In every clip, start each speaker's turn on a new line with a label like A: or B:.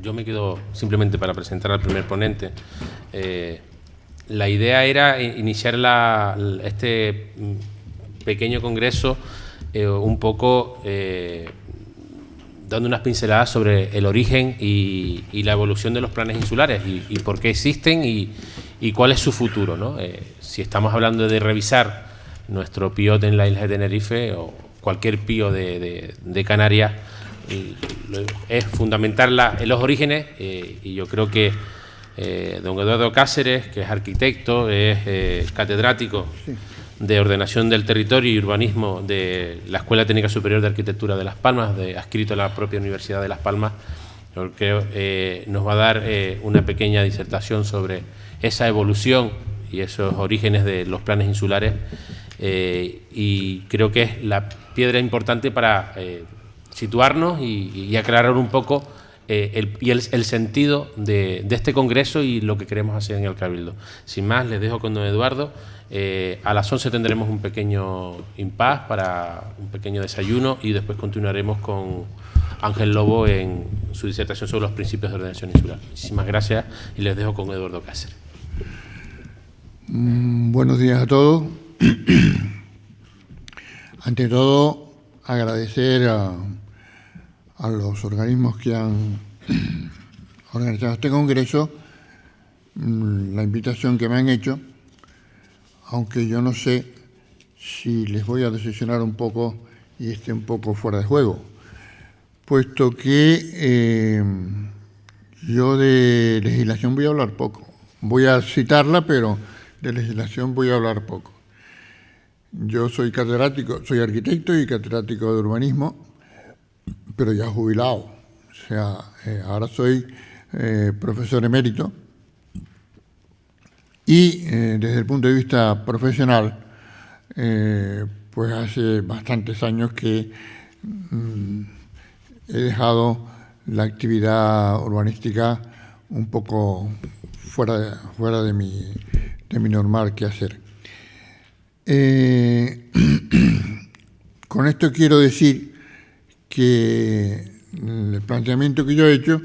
A: yo me quedo simplemente para presentar al primer ponente. La idea era iniciar este pequeño congreso un poco dando unas pinceladas sobre el origen y la evolución de los planes insulares y por qué existen y cuál es su futuro, ¿no? Si estamos hablando de revisar nuestro PIOT en la isla de Tenerife o cualquier PIO de Canarias, es fundamental los orígenes y yo creo que don Eduardo Cáceres, que es arquitecto, es catedrático de Ordenación del Territorio y Urbanismo de la Escuela Técnica Superior de Arquitectura de Las Palmas, adscrito a la propia Universidad de Las Palmas, porque nos va a dar una pequeña disertación sobre esa evolución y esos orígenes de los planes insulares y creo que es la piedra importante para situarnos y aclarar un poco el sentido de este congreso y lo que queremos hacer en el Cabildo. Sin más, les dejo con don Eduardo. A las 11 tendremos un pequeño impasse para un pequeño desayuno y después continuaremos con Ángel Lobo en su disertación sobre los principios de ordenación insular. Muchísimas gracias y les dejo con Eduardo Cáceres.
B: Buenos días a todos. Ante todo, agradecer a los organismos que han organizado este congreso la invitación que me han hecho, aunque yo no sé si les voy a decepcionar un poco y esté un poco fuera de juego, puesto que yo de legislación voy a hablar poco. Voy a citarla, pero de legislación voy a hablar poco. Yo soy catedrático, soy arquitecto y catedrático de urbanismo, pero ya jubilado. O sea, ahora soy profesor emérito y desde el punto de vista profesional, pues hace bastantes años que he dejado la actividad urbanística un poco fuera de mi normal quehacer. Con esto quiero decir que el planteamiento que yo he hecho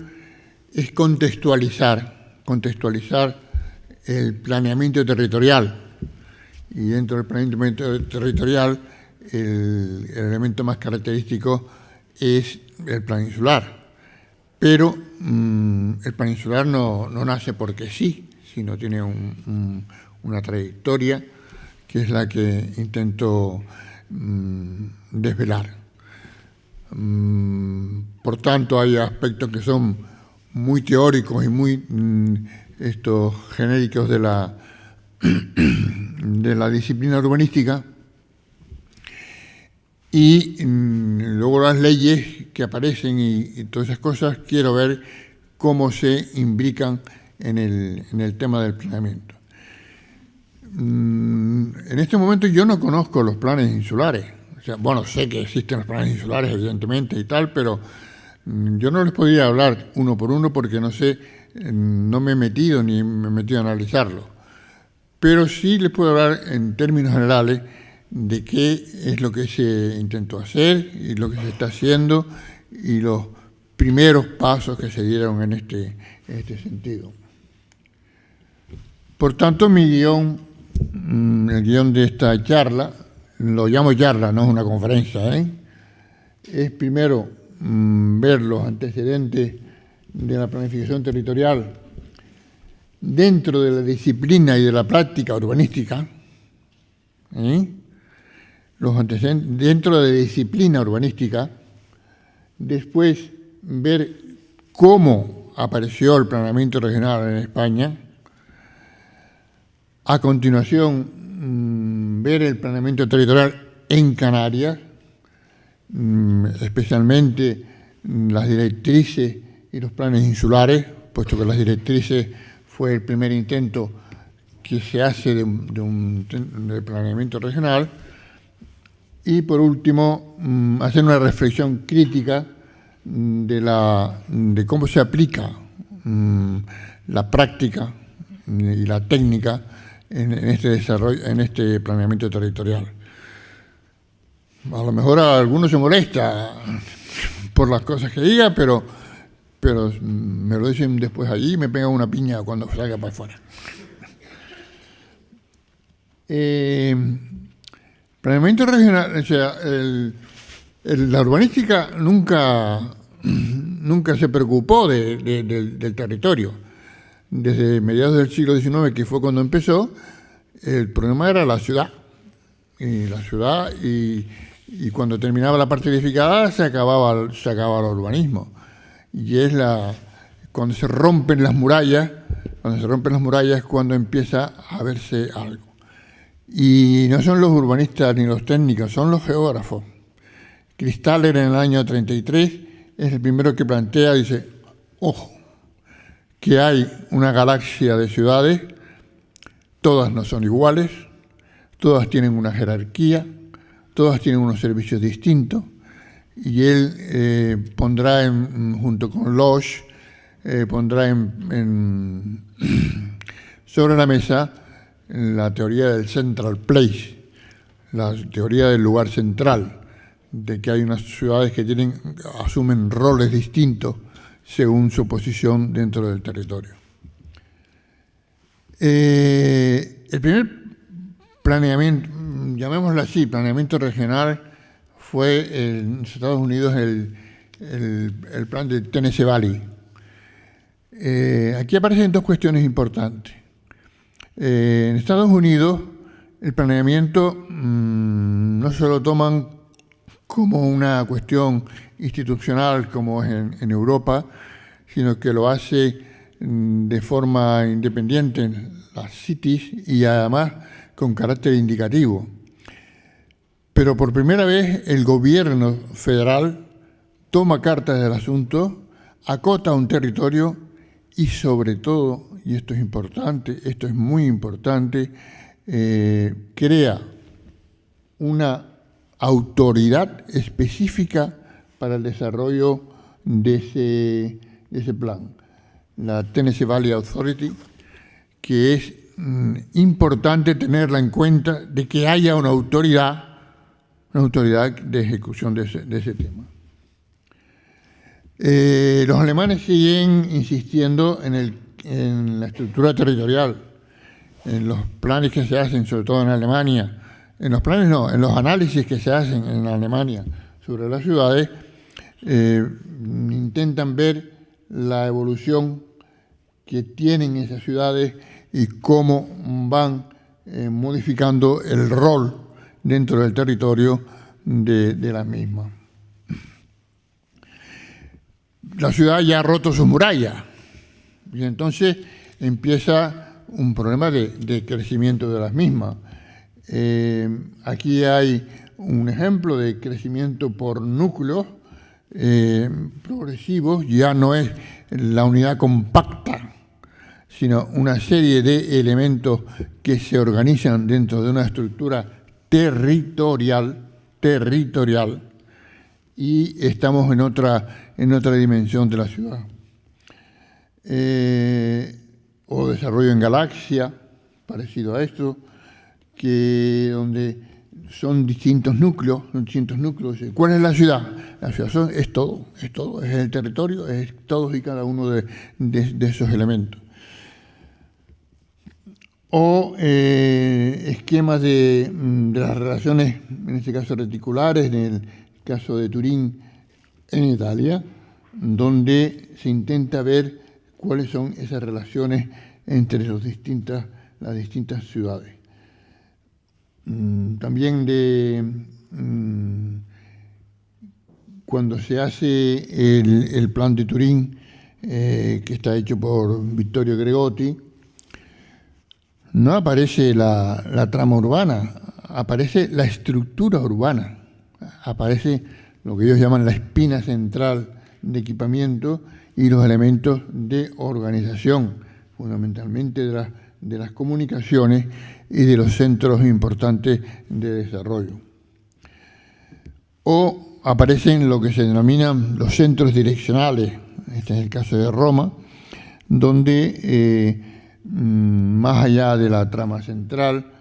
B: es contextualizar el planeamiento territorial. Y dentro del planeamiento territorial, el elemento más característico es el plan insular. Pero el plan insular no nace porque sí, sino tiene una trayectoria que es la que intento desvelar. Por tanto, hay aspectos que son muy teóricos y muy genéricos de la disciplina urbanística y luego las leyes que aparecen y todas esas cosas, quiero ver cómo se imbrican en el tema del planeamiento. En este momento yo no conozco los planes insulares. O sea, bueno, sé que existen los planes insulares, evidentemente, y tal, pero yo no les podría hablar uno por uno porque no sé, no me he metido ni me he metido a analizarlo. Pero sí les puedo hablar en términos generales de qué es lo que se intentó hacer y lo que se está haciendo y los primeros pasos que se dieron en este sentido. Por tanto, mi guión, el guión de esta charla, lo llamo charla, no es una conferencia, es primero ver los antecedentes de la planificación territorial dentro de la disciplina y de la práctica urbanística, los antecedentes dentro de la disciplina urbanística, después ver cómo apareció el planeamiento regional en España, a continuación ver el planeamiento territorial en Canarias, especialmente las directrices y los planes insulares, puesto que las directrices fue el primer intento que se hace de planeamiento regional, y por último hacer una reflexión crítica de cómo se aplica la práctica y la técnica en este desarrollo, en este planeamiento territorial. A lo mejor a algunos se molesta por las cosas que diga, pero pero me lo dicen después allí y me pegan una piña cuando salga para afuera. Planeamiento regional, o sea, la urbanística nunca se preocupó del territorio. Desde mediados del siglo XIX, que fue cuando empezó, el problema era la ciudad. Y cuando terminaba la parte edificada se acababa el urbanismo. Y es cuando se rompen las murallas, es cuando empieza a verse algo. Y no son los urbanistas ni los técnicos, son los geógrafos. Kristaller en el año 33 es el primero que plantea, dice, ojo, que hay una galaxia de ciudades, todas no son iguales, todas tienen una jerarquía, todas tienen unos servicios distintos, y él pondrá junto con Loge, pondrá sobre la mesa la teoría del central place, la teoría del lugar central, de que hay unas ciudades que asumen roles distintos según su posición dentro del territorio. El primer planeamiento, llamémoslo así, planeamiento regional, fue en Estados Unidos el plan de Tennessee Valley. Aquí aparecen dos cuestiones importantes. En Estados Unidos, el planeamiento no se lo toman como una cuestión institucional como es en Europa, sino que lo hace de forma independiente en las cities y además con carácter indicativo. Pero por primera vez el gobierno federal toma cartas del asunto, acota un territorio y sobre todo, y esto es importante, esto es muy importante, crea una autoridad específica para el desarrollo de ese plan, la Tennessee Valley Authority, que es importante tenerla en cuenta de que haya una autoridad de ejecución de ese tema. Los alemanes siguen insistiendo en la estructura territorial, en los planes que se hacen, sobre todo en Alemania, en los análisis que se hacen en Alemania sobre las ciudades, intentan ver la evolución que tienen esas ciudades y cómo van modificando el rol dentro del territorio de las mismas. La ciudad ya ha roto sus murallas y entonces empieza un problema de crecimiento de las mismas. Aquí hay un ejemplo de crecimiento por núcleos progresivos, ya no es la unidad compacta, sino una serie de elementos que se organizan dentro de una estructura territorial, y estamos en otra dimensión de la ciudad. O desarrollo en galaxia, parecido a esto, donde son distintos núcleos. ¿Cuál es la ciudad? La ciudad es todo, es el territorio, es todos y cada uno de esos elementos. O esquemas de las relaciones, en este caso reticulares, en el caso de Turín en Italia, donde se intenta ver cuáles son esas relaciones entre las distintas ciudades. También cuando se hace el plan de Turín, que está hecho por Vittorio Gregotti, no aparece la trama urbana, aparece la estructura urbana, aparece lo que ellos llaman la espina central de equipamiento y los elementos de organización, fundamentalmente de las comunicaciones y de los centros importantes de desarrollo. O aparecen lo que se denominan los centros direccionales, este es el caso de Roma, donde más allá de la trama central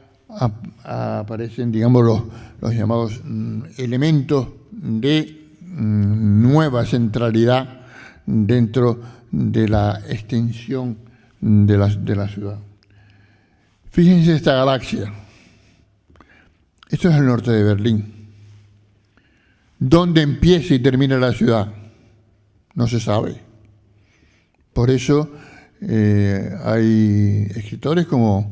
B: aparecen, digamos, los llamados elementos de nueva centralidad dentro de la extensión de la ciudad. Fíjense esta galaxia. Esto es el norte de Berlín. ¿Dónde empieza y termina la ciudad? No se sabe. Por eso hay escritores como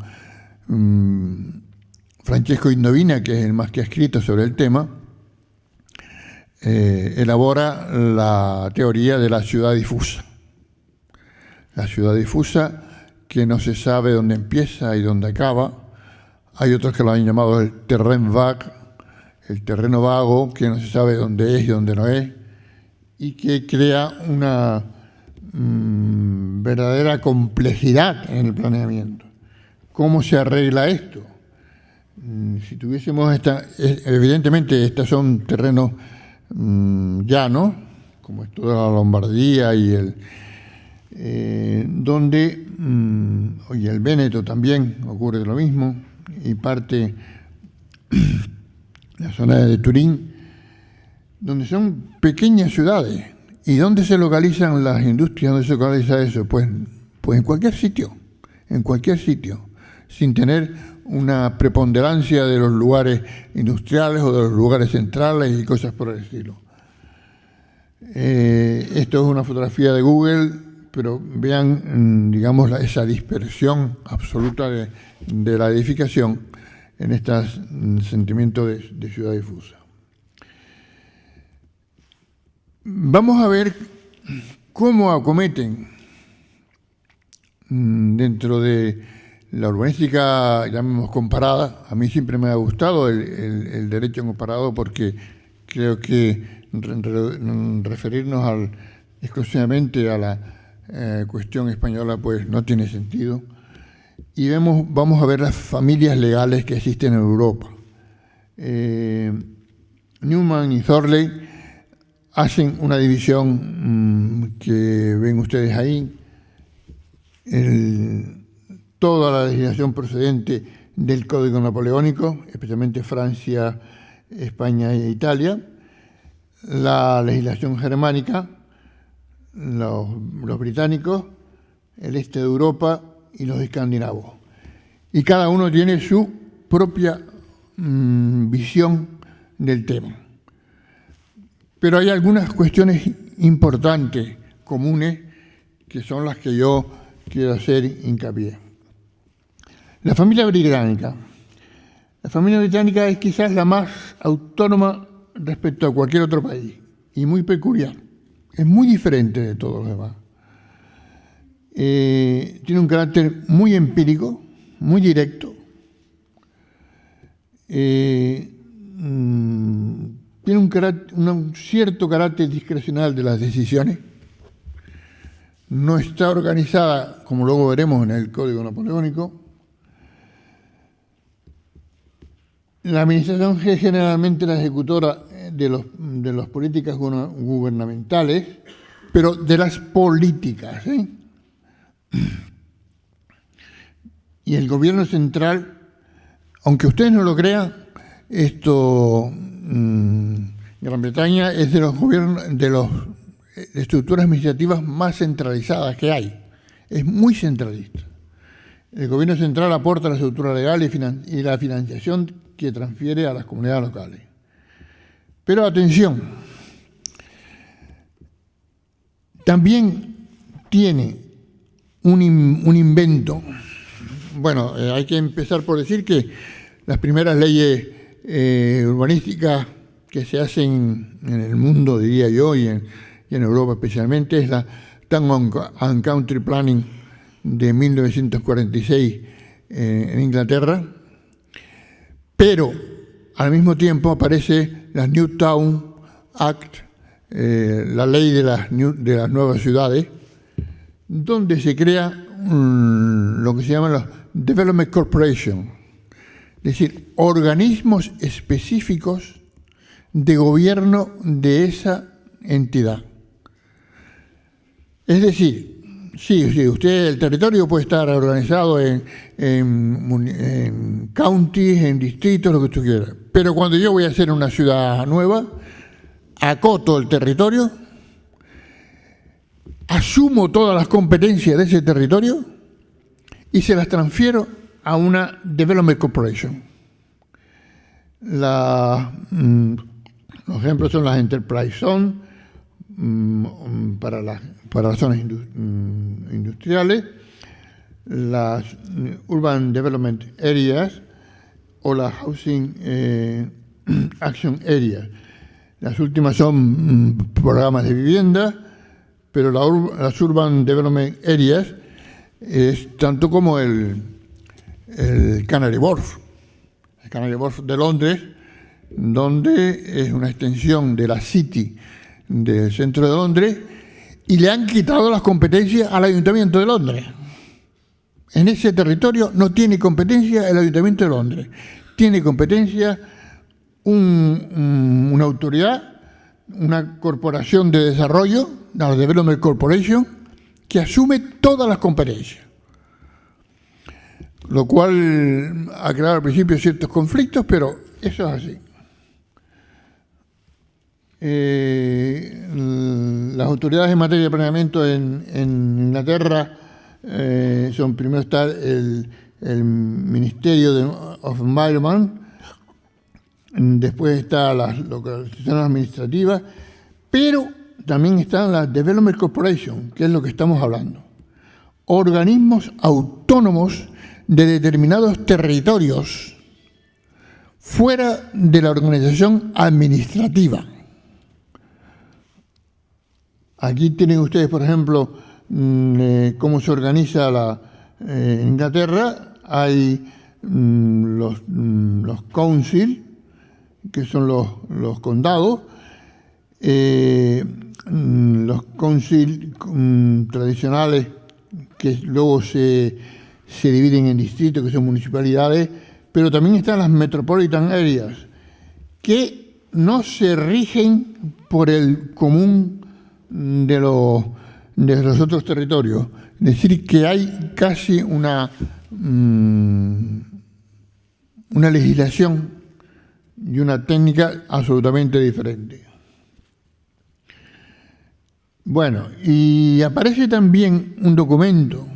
B: Francesco Indovina, que es el más que ha escrito sobre el tema, elabora la teoría de la ciudad difusa. La ciudad difusa que no se sabe dónde empieza y dónde acaba. Hay otros que lo han llamado el terrain vague, el terreno vago, que no se sabe dónde es y dónde no es, y que crea una verdadera complejidad en el planeamiento. ¿Cómo se arregla esto? Si tuviésemos evidentemente estos son terrenos llanos, como es toda la Lombardía y donde y el Véneto también ocurre lo mismo, y parte la zona de Turín, donde son pequeñas ciudades. ¿Y dónde se localizan las industrias? ¿Dónde se localiza eso? Pues en cualquier sitio, sin tener una preponderancia de los lugares industriales o de los lugares centrales y cosas por el estilo. Esto es una fotografía de Google, pero vean, digamos, esa dispersión absoluta de la edificación en este sentimiento de ciudad difusa. Vamos a ver cómo acometen dentro de la urbanística, llamemos comparada. A mí siempre me ha gustado el derecho comparado, porque creo que referirnos exclusivamente a la cuestión española pues no tiene sentido. Y vamos a ver las familias legales que existen en Europa. Newman y Thorley hacen una división que ven ustedes ahí. Toda la legislación procedente del Código Napoleónico, especialmente Francia, España e Italia, la legislación germánica, los británicos, el este de Europa y los escandinavos. Y cada uno tiene su propia visión del tema. Pero hay algunas cuestiones importantes, comunes, que son las que yo quiero hacer hincapié. La familia británica es quizás la más autónoma respecto a cualquier otro país y muy peculiar. Es muy diferente de todos los demás. Tiene un carácter muy empírico, muy directo. Tiene un cierto carácter discrecional de las decisiones. No está organizada, como luego veremos en el Código Napoleónico. La administración es generalmente la ejecutora de las políticas gubernamentales, pero de las políticas, Y el gobierno central, aunque ustedes no lo crean, Gran Bretaña es de los gobiernos, de las estructuras administrativas más centralizadas que hay. Es muy centralista. El gobierno central aporta la estructura legal y la financiación que transfiere a las comunidades locales. Pero atención, también tiene un invento. Bueno, hay que empezar por decir que las primeras leyes urbanísticas que se hacen en el mundo, diría yo, y en Europa especialmente, es la Town and Country Planning de 1946 en Inglaterra, pero al mismo tiempo aparece la New Town Act, la ley de las nuevas ciudades, donde se crea lo que se llama los Development Corporation, es decir, organismos específicos de gobierno de esa entidad. Es decir, sí, el territorio puede estar organizado en counties, en distritos, lo que tú quieras, pero cuando yo voy a hacer una ciudad nueva, acoto el territorio asumo todas las competencias de ese territorio y se las transfiero a una Development Corporation. Los ejemplos son las Enterprise Zone para las zonas industriales, las Urban Development Areas o las Housing Action Areas. Las últimas son programas de vivienda, pero las Urban Development Areas es tanto como el Canary Wharf. El Canary Wharf de Londres, donde es una extensión de la City del centro de Londres, y le han quitado las competencias al Ayuntamiento de Londres. En ese territorio no tiene competencia el Ayuntamiento de Londres. Tiene competencia una autoridad, una corporación de desarrollo, la Development Corporation, que asume todas las competencias. Lo cual ha creado al principio ciertos conflictos, pero eso es así. Las autoridades en materia de planeamiento en Inglaterra son, primero está el Ministerio of Environment, después está las localizaciones administrativas, pero también están las Development Corporation, que es lo que estamos hablando. Organismos autónomos de determinados territorios fuera de la organización administrativa. Aquí tienen ustedes, por ejemplo, cómo se organiza en Inglaterra. Hay los council, que son los condados, los council tradicionales, que luego se dividen en distritos, que son municipalidades, pero también están las metropolitan areas, que no se rigen por el común de los otros territorios. Es decir, que hay casi una legislación y una técnica absolutamente diferente. Bueno, y aparece también un documento.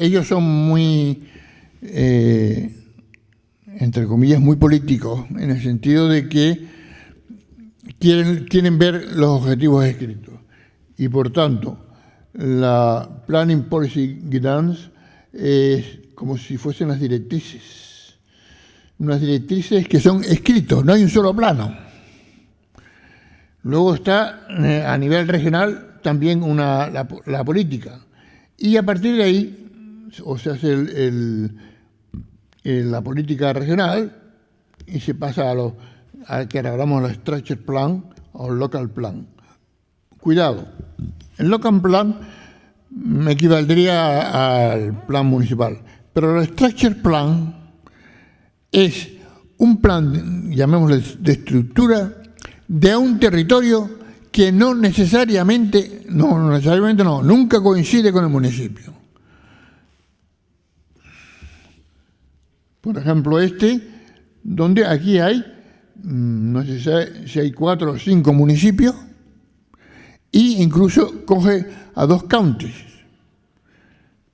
B: Ellos son muy, entre comillas, muy políticos, en el sentido de que quieren ver los objetivos escritos. Y por tanto, la Planning Policy Guidance es como si fuesen las directrices. Unas directrices que son escritos, no hay un solo plano. Luego está a nivel regional también la política. Y a partir de ahí, o se hace la política regional y se pasa a que hablamos de Structure Plan o Local Plan. Cuidado, el Local Plan me equivaldría al plan municipal, pero el Structure Plan es un plan, llamémosle de estructura, de un territorio que nunca coincide con el municipio. Por ejemplo, donde aquí hay, no sé si hay 4 o 5 municipios, e incluso coge a 2 counties,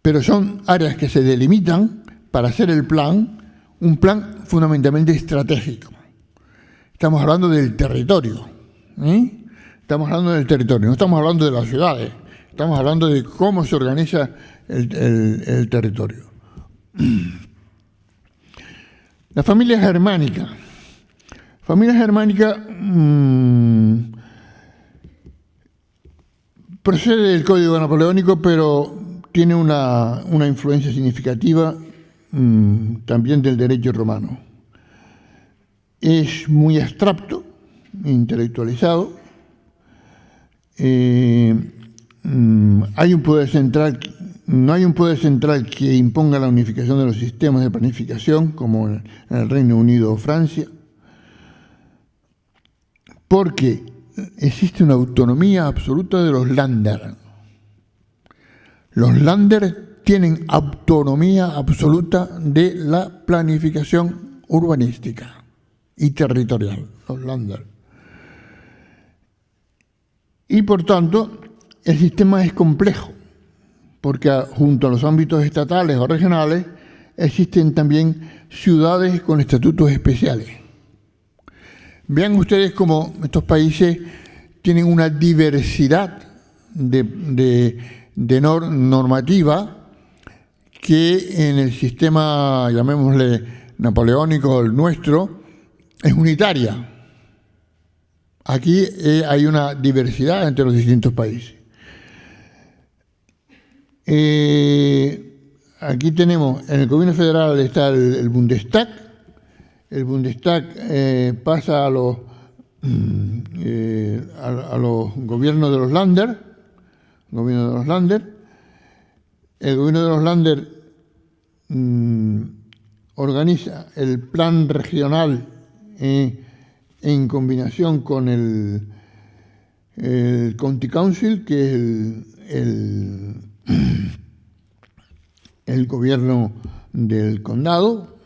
B: pero son áreas que se delimitan para hacer un plan fundamentalmente estratégico. Estamos hablando del territorio, Estamos hablando del territorio, no estamos hablando de las ciudades, estamos hablando de cómo se organiza el territorio. La familia germánica. Familia germánica procede del Código Napoleónico, pero tiene una influencia significativa también del derecho romano. Es muy abstracto, intelectualizado. No hay un poder central que imponga la unificación de los sistemas de planificación, como en el Reino Unido o Francia, porque existe una autonomía absoluta de los Länder. Los Länder tienen autonomía absoluta de la planificación urbanística y territorial, los Länder. Y por tanto, el sistema es complejo, porque junto a los ámbitos estatales o regionales existen también ciudades con estatutos especiales. Vean ustedes cómo estos países tienen una diversidad de normativa que en el sistema, llamémosle napoleónico, el nuestro, es unitaria. Aquí hay una diversidad entre los distintos países. Aquí tenemos, en el gobierno federal está el Bundestag. El Bundestag pasa a los gobiernos de los Länder. El gobierno de los Länder organiza el plan regional en combinación con el County Council, que es el gobierno del condado,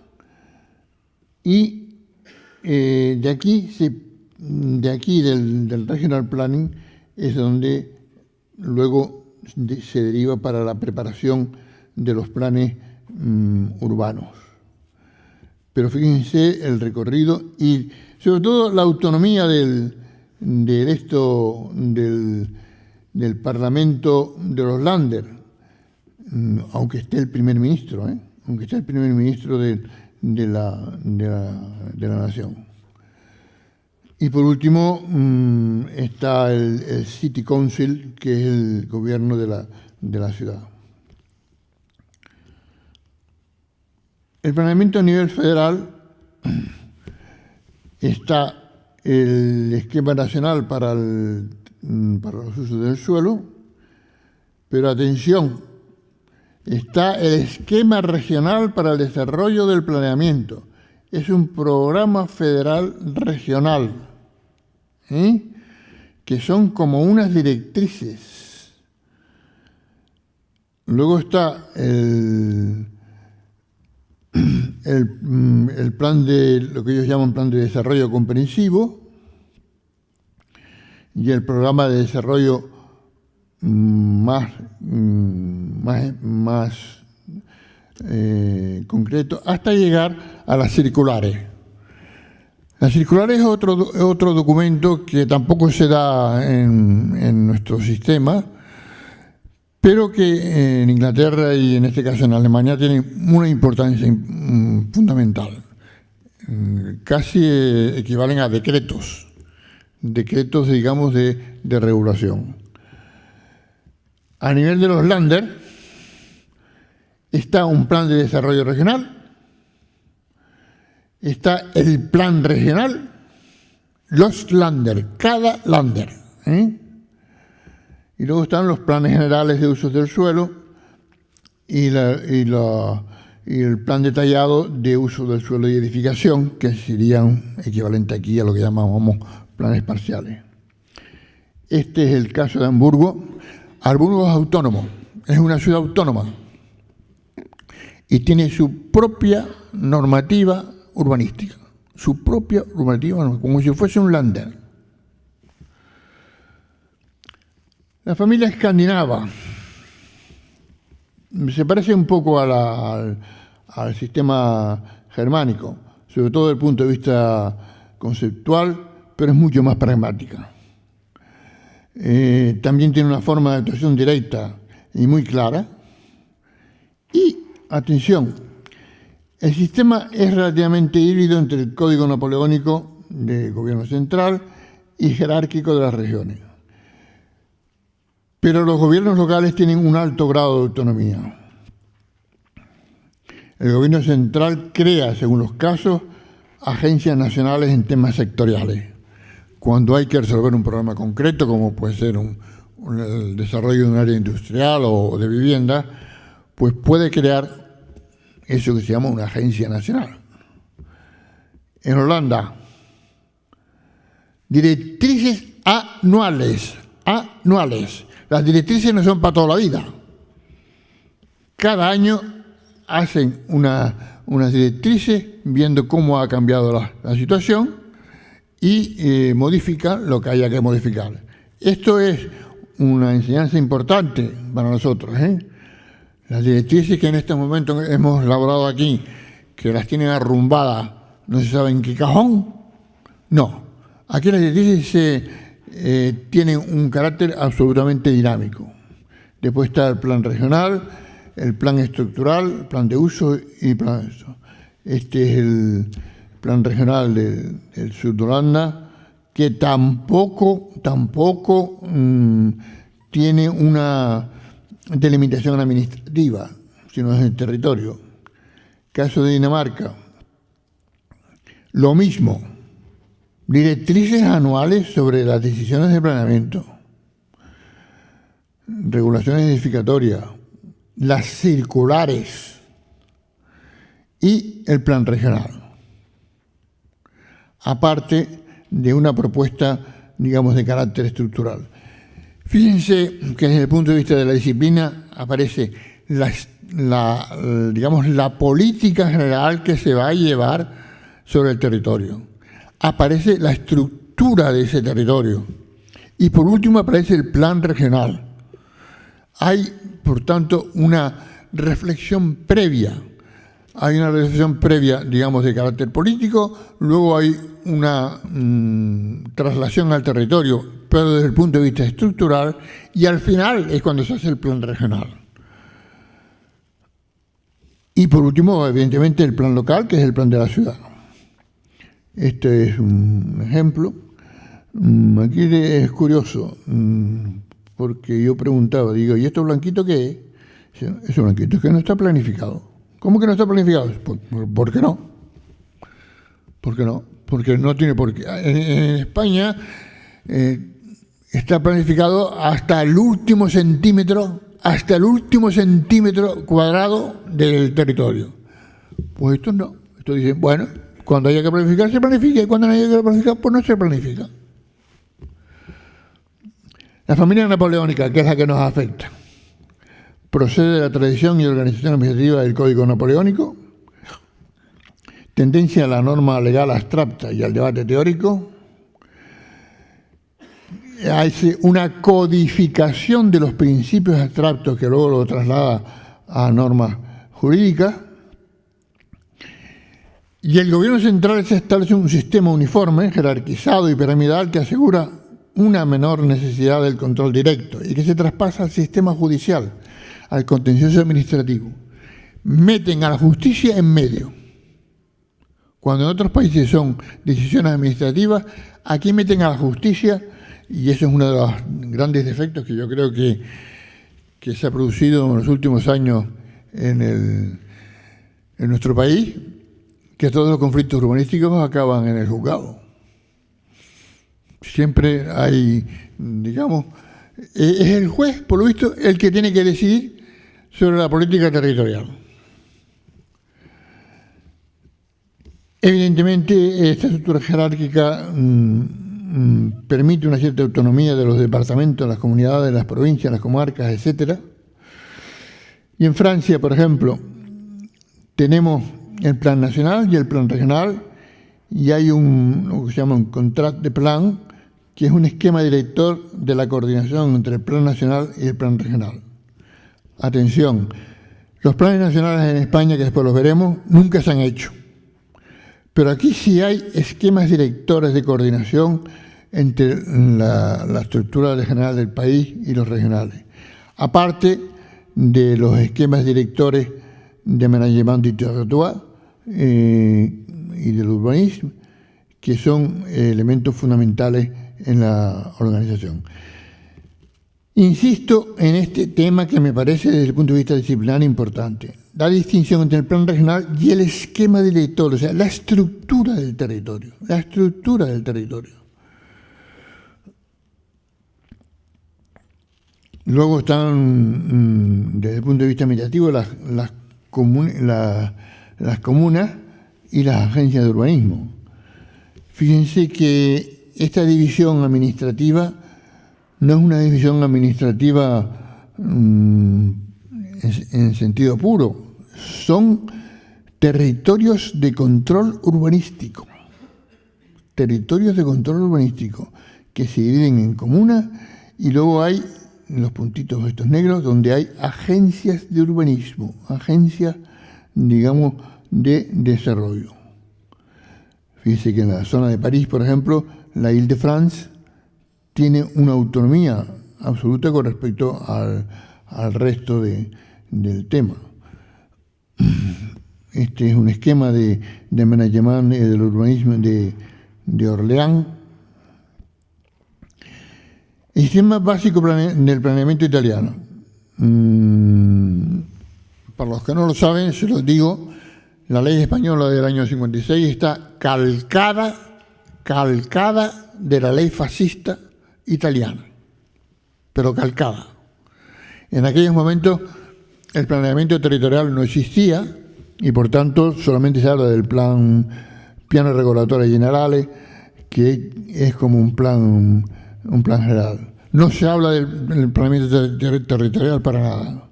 B: y de aquí del Regional Planning es donde luego se deriva para la preparación de los planes urbanos. Pero fíjense el recorrido y sobre todo la autonomía del Parlamento de los Länder, aunque esté el primer ministro, de la nación. Y por último está el City Council, que es el gobierno de la ciudad. El planeamiento a nivel federal está el esquema nacional para los usos del suelo, pero atención, está el esquema regional para el desarrollo del planeamiento. Es un programa federal regional, que son como unas directrices. Luego está el plan de lo que ellos llaman plan de desarrollo comprensivo y el programa de desarrollo más concreto, hasta llegar a las circulares. Las circulares es otro documento que tampoco se da en nuestro sistema, pero que en Inglaterra y en este caso en Alemania tienen una importancia fundamental. Casi equivalen a decretos, digamos, de regulación. A nivel de los Länder está un plan de desarrollo regional, está el plan regional, los Länder, cada Länder, y luego están los planes generales de usos del suelo y el plan detallado de uso del suelo y edificación, que serían equivalente aquí a lo que llamamos planes parciales. Este es el caso de Hamburgo. Hamburgo es autónomo, es una ciudad autónoma y tiene su propia normativa urbanística, como si fuese un Länder. La familia escandinava se parece un poco al sistema germánico, sobre todo desde el punto de vista conceptual, pero es mucho más pragmática. También tiene una forma de actuación directa y muy clara. Y, atención, el sistema es relativamente híbrido entre el código napoleónico del gobierno central y jerárquico de las regiones. Pero los gobiernos locales tienen un alto grado de autonomía. El gobierno central crea, según los casos, agencias nacionales en temas sectoriales. Cuando hay que resolver un problema concreto, como puede ser el desarrollo de un área industrial o de vivienda, pues puede crear eso que se llama una agencia nacional. En Holanda, directrices anuales. Las directrices no son para toda la vida. Cada año hacen unas directrices viendo cómo ha cambiado la situación y modifican lo que haya que modificar. Esto es una enseñanza importante para nosotros, ¿eh? Las directrices que en este momento hemos elaborado aquí, que las tienen arrumbadas, no se sabe en qué cajón, no. Aquí las directrices tienen un carácter absolutamente dinámico. Después está el plan regional, el plan estructural, el plan de uso y el plan de eso. Este es el plan regional del sur de Holanda, que tampoco tiene una delimitación administrativa, sino es el territorio. Caso de Dinamarca, lo mismo, directrices anuales sobre las decisiones de planeamiento, regulaciones edificatorias, las circulares y el plan regional. Aparte de una propuesta, digamos, de carácter estructural. Fíjense que desde el punto de vista de la disciplina aparece digamos, la política general que se va a llevar sobre el territorio. Aparece la estructura de ese territorio. Y por último aparece el plan regional. Hay, por tanto, una reflexión previa. Hay una reflexión previa, digamos, de carácter político, luego hay una traslación al territorio, pero desde el punto de vista estructural, y al final es cuando se hace el plan regional. Y por último, evidentemente, el plan local, que es el plan de la ciudad. Este es un ejemplo. Aquí es curioso, porque yo preguntaba, digo, ¿y esto blanquito qué es? Eso blanquito es que no está planificado. ¿Cómo que no está planificado? ¿Por qué no? ¿Por qué no? Porque no tiene por qué. En España está planificado hasta el último centímetro cuadrado del territorio. Pues esto no. Esto dice, bueno, cuando haya que planificar se planifica y cuando no haya que planificar, pues no se planifica. La familia napoleónica, que es la que nos afecta, procede de la tradición y organización administrativa del Código Napoleónico, tendencia a la norma legal abstracta y al debate teórico, hay una codificación de los principios abstractos que luego lo traslada a normas jurídicas, y el gobierno central se establece un sistema uniforme, jerarquizado y piramidal que asegura una menor necesidad del control directo y que se traspasa al sistema judicial, al contencioso administrativo. Meten a la justicia en medio. Cuando en otros países son decisiones administrativas, aquí meten a la justicia, y eso es uno de los grandes defectos que yo creo que se ha producido en los últimos años en nuestro país, que todos los conflictos urbanísticos acaban en el juzgado. Siempre hay, digamos, es el juez, por lo visto, el que tiene que decidir sobre la política territorial. Evidentemente, esta estructura jerárquica permite una cierta autonomía de los departamentos, las comunidades, las provincias, las comarcas, etc. Y en Francia, por ejemplo, tenemos el plan nacional y el plan regional, y hay lo que se llama un contrat de plan, que es un esquema director de la coordinación entre el plan nacional y el plan regional. Atención, los planes nacionales en España, que después los veremos, nunca se han hecho. Pero aquí sí hay esquemas directores de coordinación entre la estructura general del país y los regionales. Aparte de los esquemas directores de management du territoire y del urbanismo, que son elementos fundamentales en la organización. Insisto en este tema que me parece desde el punto de vista disciplinar importante, la distinción entre el plan regional y el esquema director, o sea, la estructura del territorio, Luego están, desde el punto de vista administrativo, las comunas y las agencias de urbanismo. Fíjense que esta división administrativa no es una división administrativa en sentido puro, son territorios de control urbanístico. Territorios de control urbanístico que se dividen en comunas y luego hay en los puntitos estos negros, donde hay agencias de urbanismo, agencias, digamos, de desarrollo. Fíjese que en la zona de París, por ejemplo, la Île-de-France tiene una autonomía absoluta con respecto al resto del tema. Este es un esquema de management del urbanismo de Orleans. El sistema básico del planeamiento italiano. Para los que no lo saben, se los digo, la ley española del año 56 está calcada de la ley fascista italiana, pero calcada. En aquellos momentos el planeamiento territorial no existía y por tanto solamente se habla del piano regolatore generale, que es como un plan general. No se habla del planeamiento territorial para nada.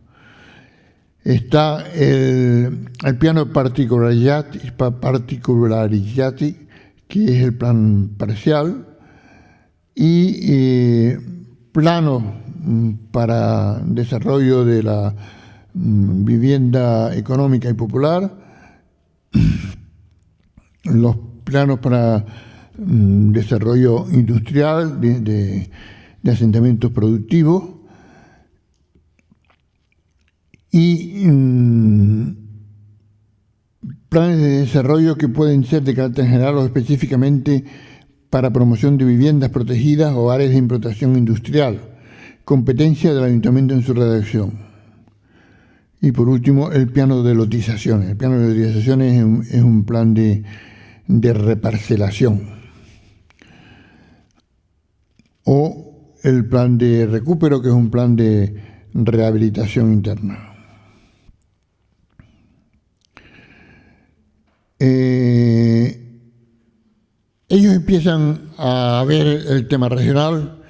B: Está el piano particolarizzati, que es el plan parcial, y planos para desarrollo de la vivienda económica y popular, los planos para desarrollo industrial de asentamientos productivos y planes de desarrollo que pueden ser de carácter general o específicamente para promoción de viviendas protegidas o áreas de implantación industrial, competencia del ayuntamiento en su redacción. Y por último, el plano de lotizaciones. El plano de lotizaciones es un plan de reparcelación. O el plan de recupero, que es un plan de rehabilitación interna. Ellos empiezan a ver el tema regional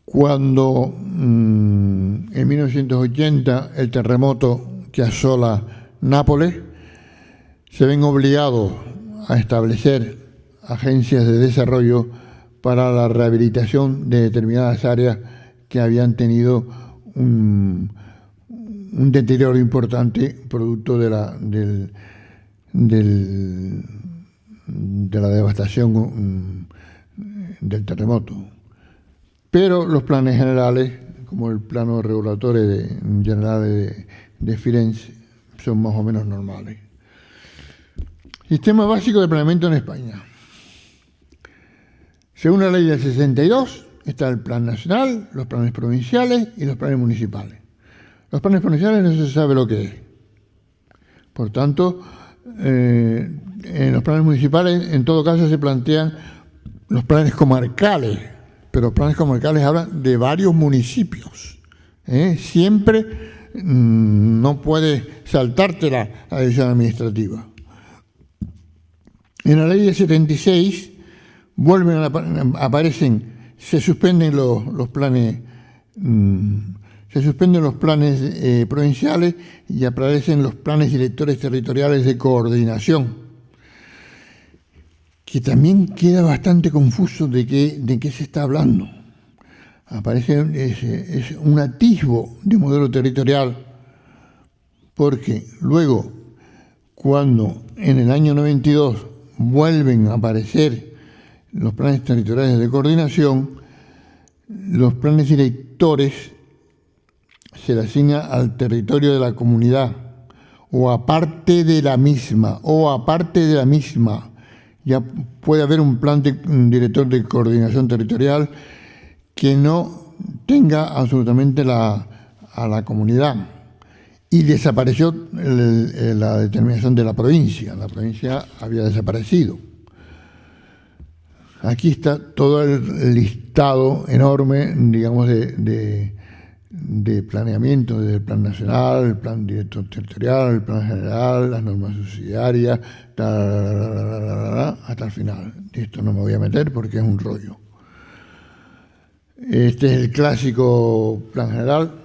B: cuando en 1980 el terremoto que asola Nápoles, se ven obligados a establecer agencias de desarrollo para la rehabilitación de determinadas áreas que habían tenido un deterioro importante producto de la devastación del terremoto. Pero los planes generales, como el plano regulatorio general de Firenze, son más o menos normales. Sistema básico de planeamiento en España. Según la ley del 62, está el plan nacional, los planes provinciales y los planes municipales. Los planes provinciales no se sabe lo que es. Por tanto, en los planes municipales, en todo caso, se plantean los planes comarcales, pero los planes comarcales hablan de varios municipios. Siempre no puedes saltarte la decisión administrativa. En la ley de 76 aparecen, se suspenden los planes, provinciales y aparecen los planes directores territoriales de coordinación, que también queda bastante confuso de qué se está hablando. Aparece es un atisbo de modelo territorial, porque luego, cuando en el año 92 vuelven a aparecer los planes territoriales de coordinación, los planes directores se le asigna al territorio de la comunidad o aparte de la misma, ya puede haber un plan director de coordinación territorial que no tenga absolutamente a la comunidad. Y desapareció la determinación de la provincia. La provincia había desaparecido. Aquí está todo el listado enorme, digamos, de planeamiento, desde el plan nacional, el plan director territorial, el plan general, las normas subsidiarias, hasta el final. De esto no me voy a meter porque es un rollo. Este es el clásico plan general.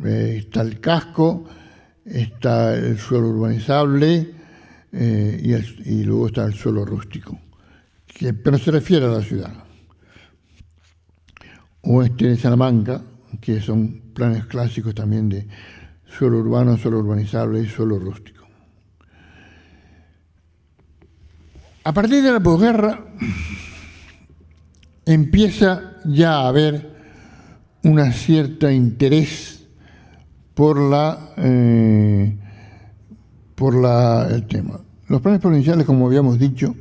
B: Está el casco, está el suelo urbanizable y luego está el suelo rústico, pero se refiere a la ciudad. Oeste de Salamanca, que son planes clásicos también de suelo urbano, suelo urbanizable y suelo rústico. A partir de la posguerra empieza ya a haber un cierto interés por el tema. Los planes provinciales, como habíamos dicho,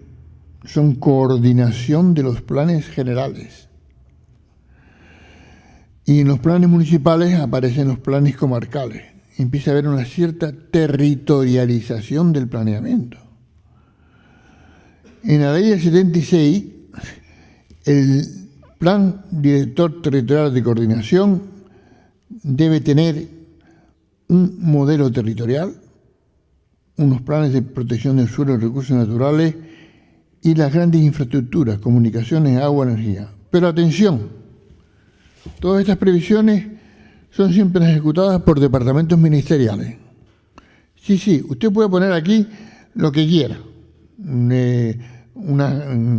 B: son coordinación de los planes generales. Y en los planes municipales aparecen los planes comarcales. Empieza a haber una cierta territorialización del planeamiento. En la ley del 76, el Plan Director Territorial de Coordinación debe tener un modelo territorial, unos planes de protección del suelo y recursos naturales y las grandes infraestructuras, comunicaciones, agua, energía. Pero atención, todas estas previsiones son siempre ejecutadas por departamentos ministeriales. Sí, usted puede poner aquí lo que quiera, unas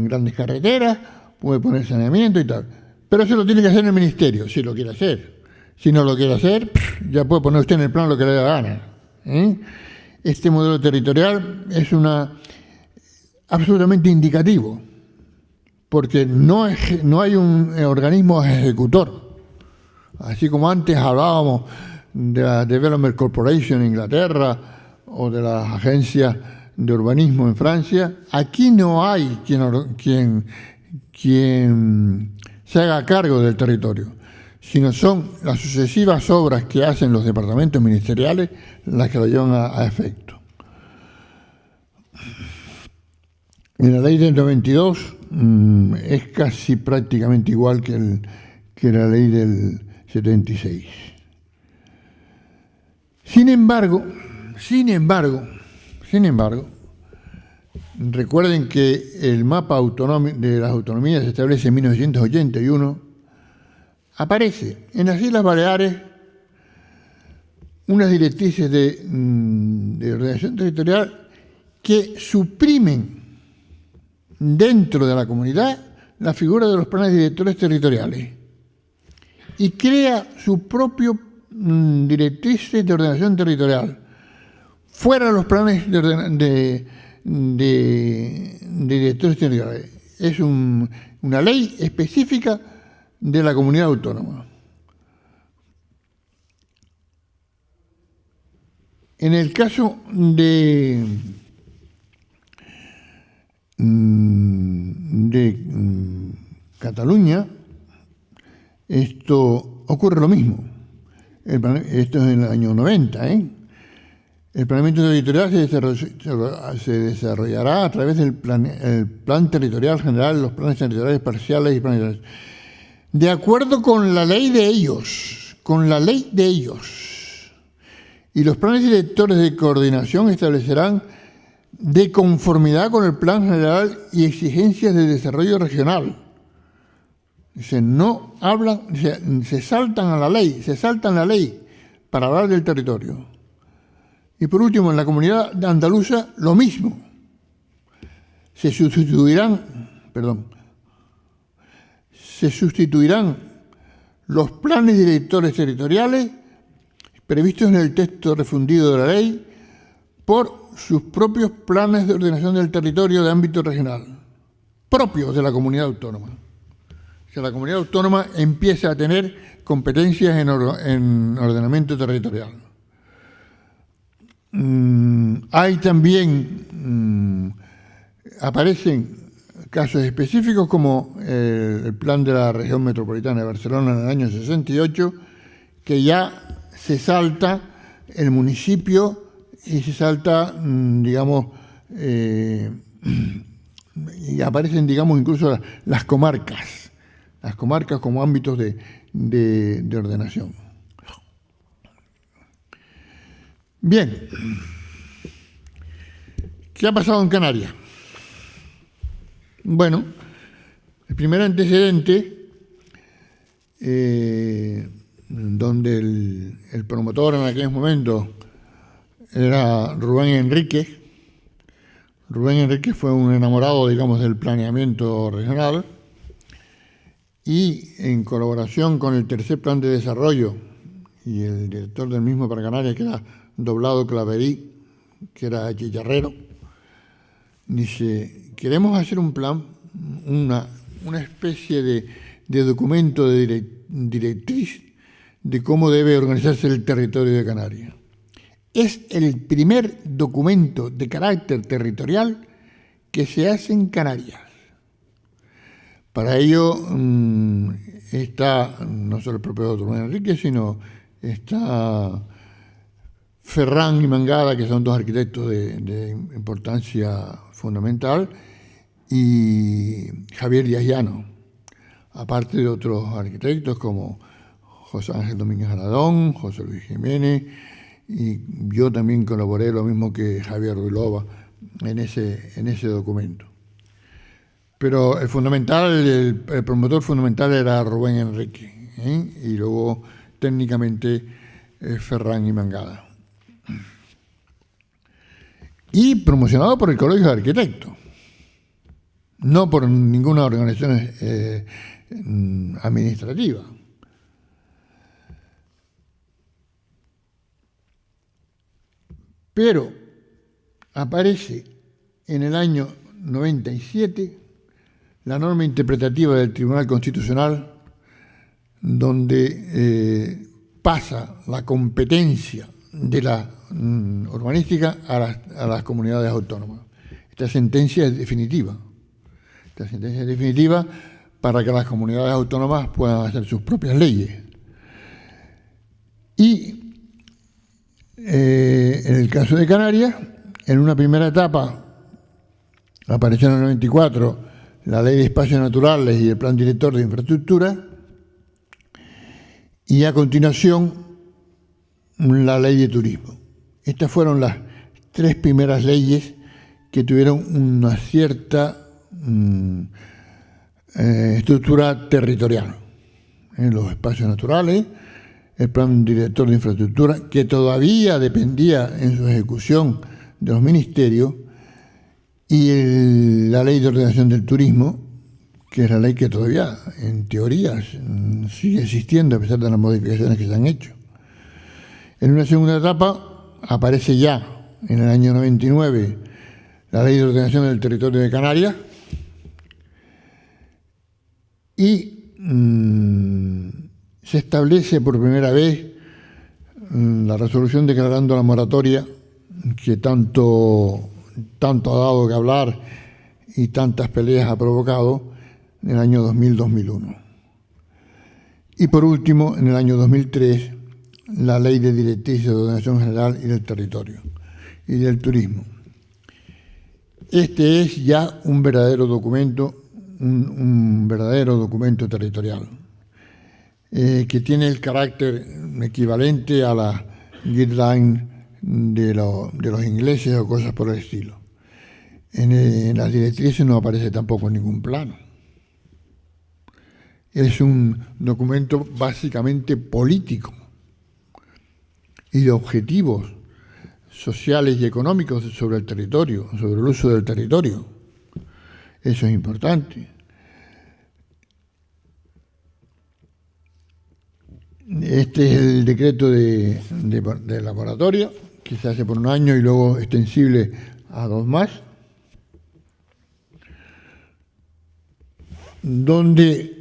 B: grandes carreteras, puede poner saneamiento y tal, pero eso lo tiene que hacer el ministerio, si lo quiere hacer. Si no lo quiere hacer, ya puede poner usted en el plan lo que le dé la gana. Este modelo territorial es absolutamente indicativo, porque no hay un organismo ejecutor. Así como antes hablábamos de la Development Corporation en Inglaterra o de las agencias de urbanismo en Francia, aquí no hay quien se haga cargo del territorio, sino son las sucesivas obras que hacen los departamentos ministeriales las que lo llevan a efecto. En la ley del 92 es casi prácticamente igual que la ley del 76. Sin embargo, recuerden que el mapa de las autonomías se establece en 1981, aparece en las Islas Baleares unas directrices de ordenación territorial que suprimen dentro de la comunidad la figura de los planes directores territoriales y crea sus propios directrices de ordenación territorial fuera de los planes de directores territoriales. Es una ley específica de la comunidad autónoma. En el caso de Cataluña, esto ocurre lo mismo. Esto es en el año 90. El planeamiento territorial se desarrollará a través del plan territorial general, los planes territoriales parciales y planes de acuerdo con la ley de ellos, Y los planes directores de coordinación establecerán de conformidad con el plan general y exigencias de desarrollo regional. Se saltan la ley para hablar del territorio. Y por último, en la comunidad andaluza, lo mismo. Se sustituirán los planes directores territoriales previstos en el texto refundido de la ley por sus propios planes de ordenación del territorio de ámbito regional, propios de la comunidad autónoma. O sea, la comunidad autónoma empieza a tener competencias en ordenamiento territorial. Hay también, aparecen casos específicos como el plan de la región metropolitana de Barcelona en el año 68, que ya se salta el municipio y se salta, y aparecen, incluso las comarcas como ámbitos de ordenación. Bien, ¿qué ha pasado en Canarias? Bueno, el primer antecedente, donde el promotor en aquellos momentos era Rubén Enríquez. Rubén Enríquez fue un enamorado, del planeamiento regional y en colaboración con el tercer plan de desarrollo y el director del mismo para Canarias, que era Doblado Claverí, que era chicharrero, dice, queremos hacer un plan, una especie de documento de directriz de cómo debe organizarse el territorio de Canarias. Es el primer documento de carácter territorial que se hace en Canarias. Para ello está no solo el propio doctor Manuel Enrique, sino está Ferran y Mangada, que son dos arquitectos de importancia fundamental, y Javier Díaz Llano, aparte de otros arquitectos como José Ángel Domínguez Aradón, José Luis Jiménez, y yo también colaboré, lo mismo que Javier Ruilova, en ese documento. Pero el fundamental, el promotor fundamental era Rubén Enrique, y luego técnicamente Ferran y Mangada. Y promocionado por el Colegio de Arquitectos, no por ninguna organización administrativa. Pero aparece en el año 97 la norma interpretativa del Tribunal Constitucional, donde pasa la competencia de la urbanística a las comunidades autónomas. Esta sentencia es definitiva. Esta sentencia es definitiva para que las comunidades autónomas puedan hacer sus propias leyes. Y en el caso de Canarias, en una primera etapa apareció en el 94 la Ley de Espacios Naturales y el Plan Director de Infraestructura, y a continuación la Ley de Turismo. Estas fueron las tres primeras leyes que tuvieron una cierta estructura territorial. Los espacios naturales, el Plan Director de Infraestructura, que todavía dependía en su ejecución de los ministerios, y la Ley de Ordenación del Turismo, que es la ley que todavía, en teoría, sigue existiendo a pesar de las modificaciones que se han hecho. En una segunda etapa aparece ya, en el año 99, la Ley de Ordenación del Territorio de Canarias, y se establece por primera vez la resolución declarando la moratoria que tanto ha dado que hablar y tantas peleas ha provocado en el año 2000-2001. Y por último, en el año 2003, la Ley de Directrices de Ordenación General y del Territorio y del Turismo. Este es ya un verdadero documento, un verdadero documento territorial, que tiene el carácter equivalente a la guideline de los ingleses o cosas por el estilo. En las directrices no aparece tampoco ningún plano. Es un documento básicamente político y de objetivos sociales y económicos sobre el territorio, sobre el uso del territorio. Eso es importante. Este es el decreto de laboratorio, que se hace por un año y luego extensible a 2 más, donde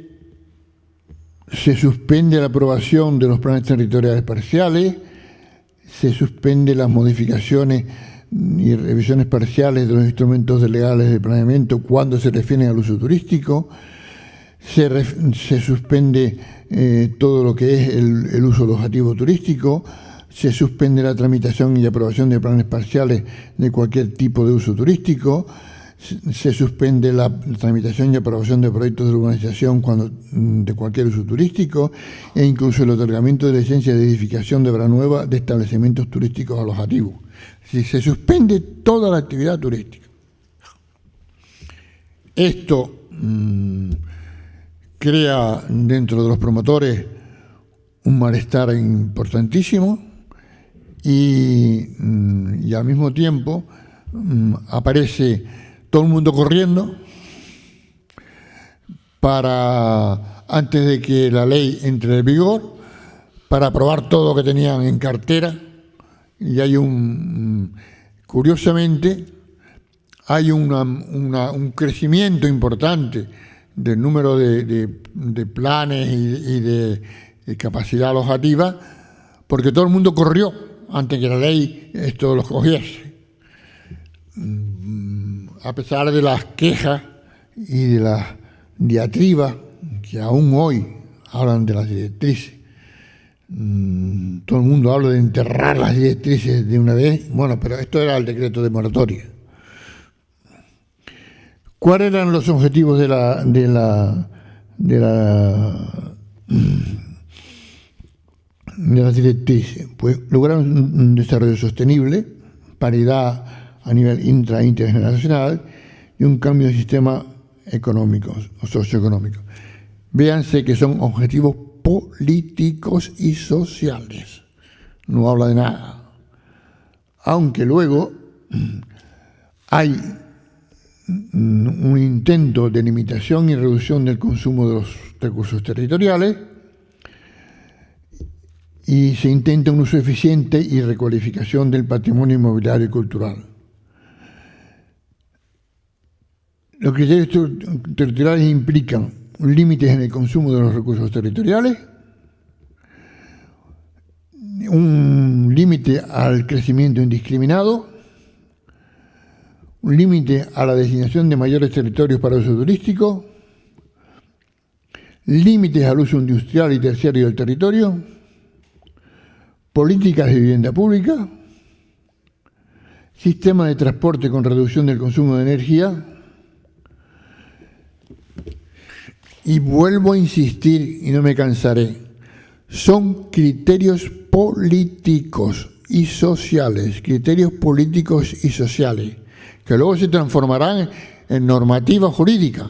B: se suspende la aprobación de los planes territoriales parciales, se suspende las modificaciones y revisiones parciales de los instrumentos legales de planeamiento cuando se refieren al uso turístico, se suspende todo lo que es el uso alojativo turístico, se suspende la tramitación y aprobación de planes parciales de cualquier tipo de uso turístico, se suspende la tramitación y aprobación de proyectos de urbanización de cualquier uso turístico, e incluso el otorgamiento de licencias de edificación de obra nueva de establecimientos turísticos alojativos. Si se suspende toda la actividad turística. Esto crea dentro de los promotores un malestar importantísimo y al mismo tiempo aparece todo el mundo corriendo para antes de que la ley entre en vigor, para aprobar todo lo que tenían en cartera. Y hay curiosamente, hay un crecimiento importante del número de planes y de capacidad alojativa, porque todo el mundo corrió antes que la ley esto los cogiese. A pesar de las quejas y de las diatribas que aún hoy hablan de las directrices, todo el mundo habla de enterrar las directrices de una vez. Bueno, pero esto era el decreto de moratoria. ¿Cuáles eran los objetivos de las directrices? Pues lograr un desarrollo sostenible, paridad a nivel intra e intergeneracional y un cambio de sistema económico o socioeconómico. Véanse que son objetivos políticos y sociales. No habla de nada. Aunque luego hay un intento de limitación y reducción del consumo de los recursos territoriales y se intenta un uso eficiente y recualificación del patrimonio inmobiliario y cultural. Los criterios territoriales implican límites en el consumo de los recursos territoriales, un límite al crecimiento indiscriminado, un límite a la designación de mayores territorios para uso turístico, límites al uso industrial y terciario del territorio, políticas de vivienda pública, sistema de transporte con reducción del consumo de energía. Y vuelvo a insistir, y no me cansaré, son criterios políticos y sociales, que luego se transformarán en normativa jurídica.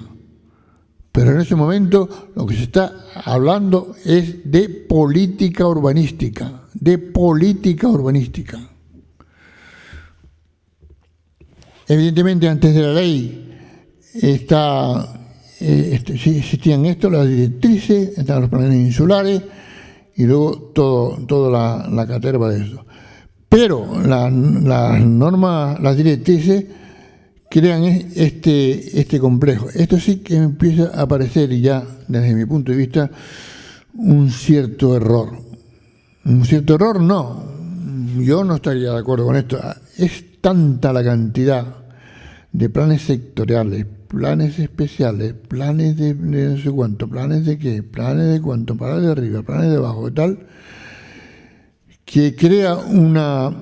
B: Pero en ese momento lo que se está hablando es de política urbanística, Evidentemente, antes de la ley existían las directrices, están los planes insulares y luego toda la caterva de eso. Pero las normas, las directrices crean este complejo. Esto sí que empieza a aparecer ya, desde mi punto de vista, un cierto error. Un cierto error no, yo no estaría de acuerdo con esto. Es tanta la cantidad de planes sectoriales, planes especiales, planes de no sé cuánto, planes de qué, planes de cuánto, planes de arriba, planes de abajo y tal, que crea una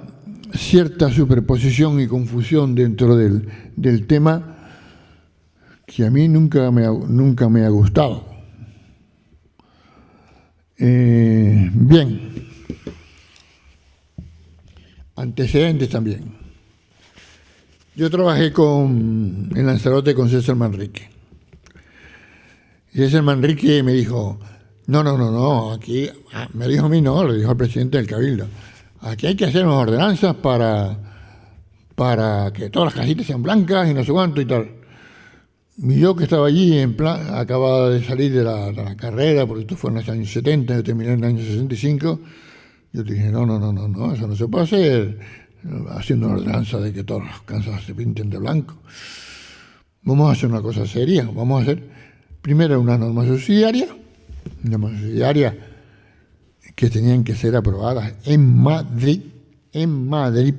B: cierta superposición y confusión dentro del tema que a mí nunca me ha gustado. Bien. Antecedentes también. Yo trabajé en Lanzarote con César Manrique. Y César Manrique me dijo, no, aquí, me dijo a mí no, le dijo al presidente del Cabildo, aquí hay que hacer unas ordenanzas para que todas las casitas sean blancas y no sé cuánto y tal. Y yo que estaba allí, acababa de salir de la carrera, porque esto fue en los años 70, yo terminé en el año 65, yo dije, no, eso no se puede hacer haciendo una ordenanza de que todas las casas se pinten de blanco. Vamos a hacer una cosa seria, vamos a hacer primero una norma subsidiaria que tenían que ser aprobadas en Madrid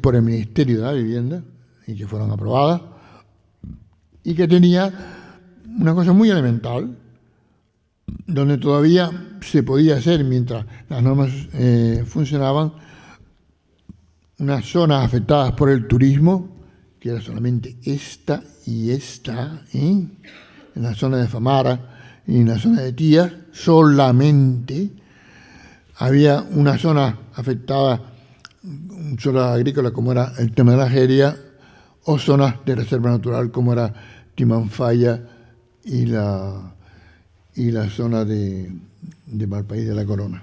B: por el Ministerio de la Vivienda y que fueron aprobadas y que tenía una cosa muy elemental donde todavía se podía hacer mientras las normas funcionaban unas zonas afectadas por el turismo, que era solamente esta y esta, en la zona de Famara y en la zona de Tías, solamente había una zona afectada, zona agrícola como era el tema de la Jeria, o zonas de reserva natural como era Timanfaya y la zona de Valpaís de la Corona.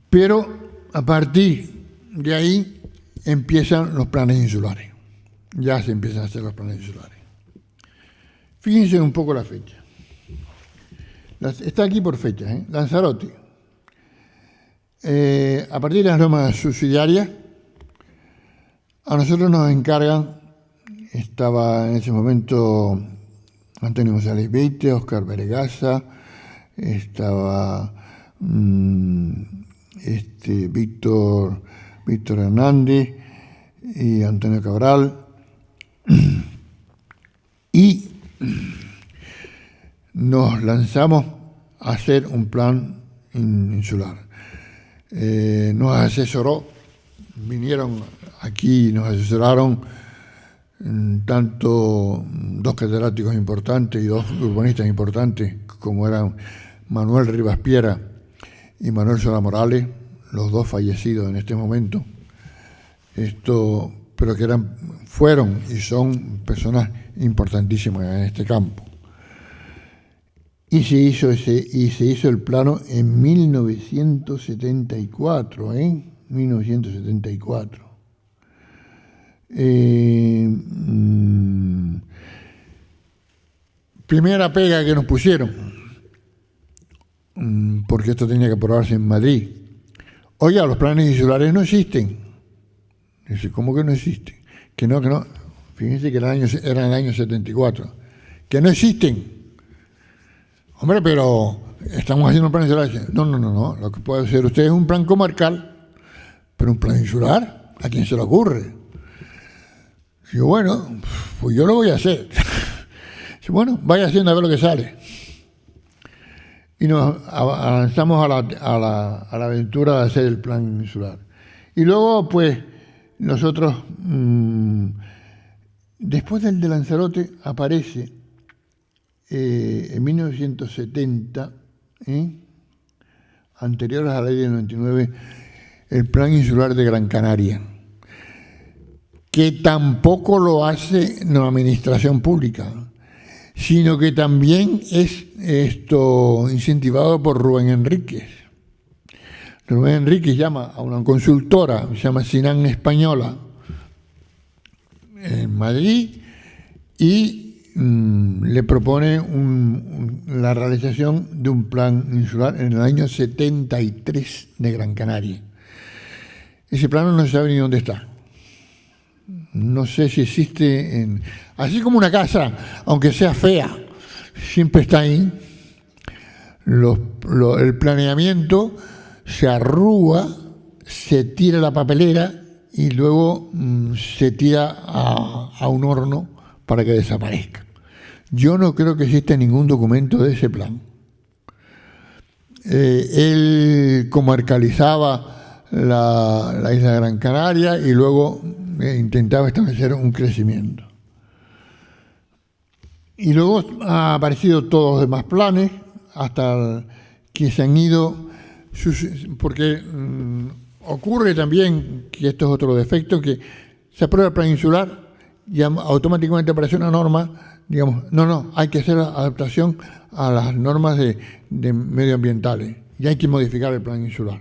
B: Pero a partir de ahí empiezan los planes insulares. Ya se empiezan a hacer los planes insulares. Fíjense un poco la fecha. Está aquí por fecha, ¿eh? Lanzarote. A partir de las normas subsidiarias, a nosotros nos encargan, estaba en ese momento Antonio González Beite, Óscar Beregasa, estaba Víctor Hernández y Antonio Cabral, y nos lanzamos a hacer un plan insular. Nos asesoró, vinieron aquí y nos asesoraron tanto dos catedráticos importantes y dos urbanistas importantes como eran Manuel Rivas Piera y Manuel Sola Morales, los dos fallecidos en este momento, pero que fueron y son personas importantísimas en este campo. Y se hizo el plano en 1974, 1974. Primera pega que nos pusieron, porque esto tenía que aprobarse en Madrid. Oiga, los planes insulares no existen. Dice, ¿cómo que no existen? Que no. Fíjense que era el año 74. Que no existen. Hombre, pero estamos haciendo un plan insular. No. Lo que puede hacer usted es un plan comarcal, pero un plan insular, ¿a quién se le ocurre? Digo, bueno, pues yo lo voy a hacer. Digo, bueno, vaya haciendo a ver lo que sale. Y nos avanzamos a la aventura de hacer el plan insular. Y luego, pues, nosotros, después del de Lanzarote, aparece en 1970, anterior a la ley del 99, el plan insular de Gran Canaria, que tampoco lo hace la administración pública, sino que también es incentivado por Rubén Enríquez. Rubén Enríquez llama a una consultora, se llama Sinan Española, en Madrid, y le propone la realización de un plan insular en el año 73 de Gran Canaria. Ese plano no se sabe ni dónde está. No sé si existe así como una casa, aunque sea fea, siempre está ahí. El planeamiento se arruga, se tira la papelera y luego se tira a un horno para que desaparezca. Yo no creo que exista ningún documento de ese plan. Él comarcalizaba la isla de Gran Canaria y luego intentaba establecer un crecimiento. Y luego han aparecido todos los demás planes, hasta que se han ido, porque ocurre también, que esto es otro defecto, que se aprueba el plan insular y automáticamente aparece una norma, digamos, hay que hacer adaptación a las normas de medioambientales y hay que modificar el plan insular.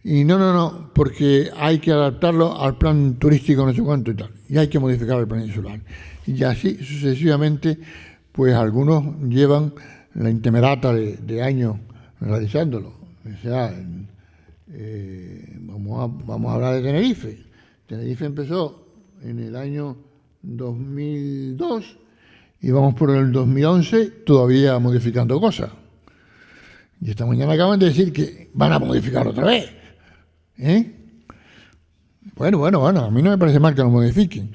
B: Y no, porque hay que adaptarlo al plan turístico no sé cuánto y tal, y hay que modificar el plan insular. Y así sucesivamente, pues algunos llevan la intemerata de años realizándolo. O sea, vamos a hablar de Tenerife. Tenerife empezó en el año 2002 y vamos por el 2011 todavía modificando cosas. Y esta mañana acaban de decir que van a modificar otra vez. Bueno, a mí no me parece mal que lo modifiquen.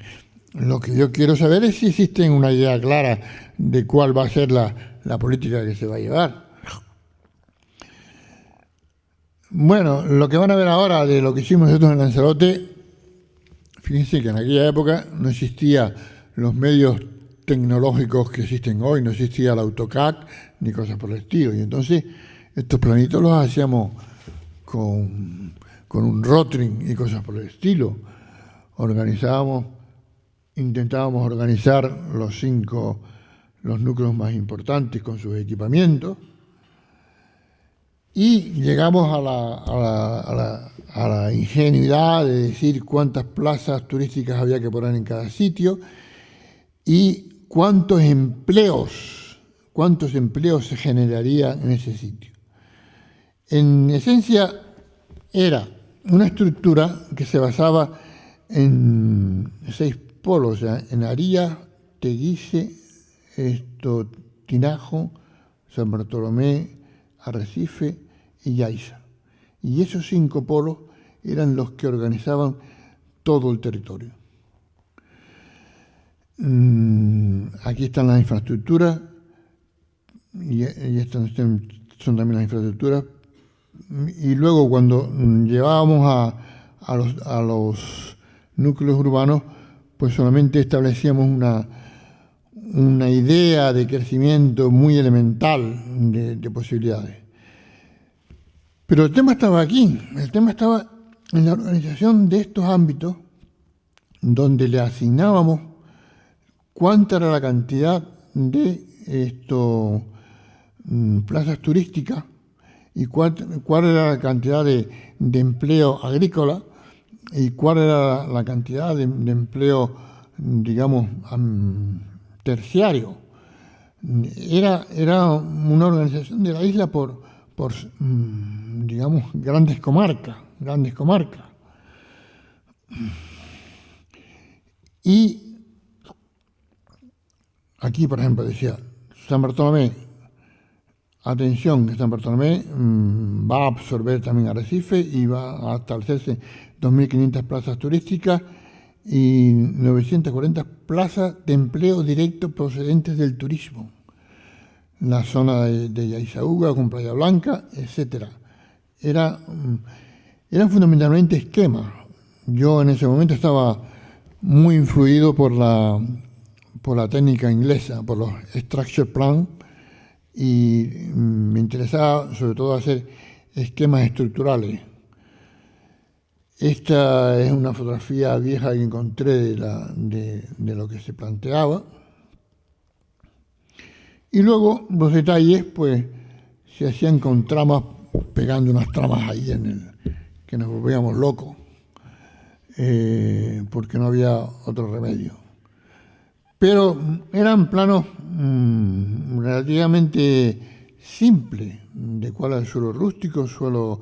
B: Lo que yo quiero saber es si existe una idea clara de cuál va a ser la política que se va a llevar. Bueno, lo que van a ver ahora de lo que hicimos nosotros en Lanzarote, fíjense que en aquella época no existían los medios tecnológicos que existen hoy, no existía el AutoCAD ni cosas por el estilo. Y entonces estos planitos los hacíamos con un rotring y cosas por el estilo. Intentábamos organizar los núcleos más importantes con sus equipamientos y llegamos a la ingenuidad de decir cuántas plazas turísticas había que poner en cada sitio y cuántos empleos se generarían en ese sitio. En esencia, era una estructura que se basaba en 6 polos, o sea, en Arías, Teguise, Tinajo, San Bartolomé, Arrecife y Yaiza. Y esos 5 polos eran los que organizaban todo el territorio. Aquí están las infraestructuras, y estas son también las infraestructuras. Y luego, cuando llevábamos a los núcleos urbanos, pues solamente establecíamos una idea de crecimiento muy elemental de posibilidades. Pero el tema estaba aquí, el tema estaba en la organización de estos ámbitos, donde le asignábamos cuánta era la cantidad de plazas turísticas y cuál era la cantidad de empleo agrícola y cuál era la cantidad de empleo, digamos, terciario. Era una organización de la isla por digamos, grandes comarcas. Y aquí, por ejemplo, decía, San Bartolomé, atención, que San Bartolomé va a absorber también Arrecife y va a establecerse 2.500 plazas turísticas y 940 plazas de empleo directo procedentes del turismo. La zona de Yaizaúga con Playa Blanca, etcétera. Eran fundamentalmente esquemas. Yo en ese momento estaba muy influido por la técnica inglesa, por los structure plan, y me interesaba sobre todo hacer esquemas estructurales. Esta es una fotografía vieja que encontré de lo que se planteaba. Y luego los detalles, pues, se hacían con tramas, pegando unas tramas ahí que nos volvíamos locos, porque no había otro remedio. Pero eran planos relativamente simples, de cuál era el suelo rústico, suelo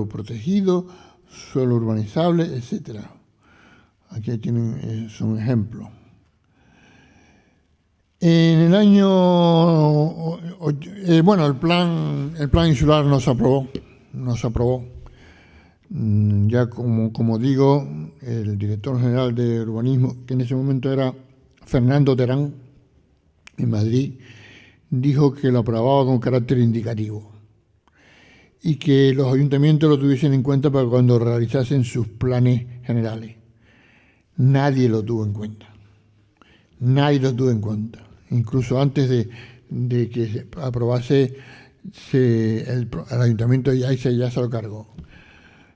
B: protegido, suelo urbanizable, etc. Aquí tienen, son ejemplos. En el año, el plan insular no se aprobó. Ya como digo, el director general de urbanismo, que en ese momento era Fernando Terán, en Madrid, dijo que lo aprobaba con carácter indicativo y que los ayuntamientos lo tuviesen en cuenta para cuando realizasen sus planes generales. Nadie lo tuvo en cuenta. Incluso antes de que se aprobase, el ayuntamiento de Yaiza ya se lo cargó.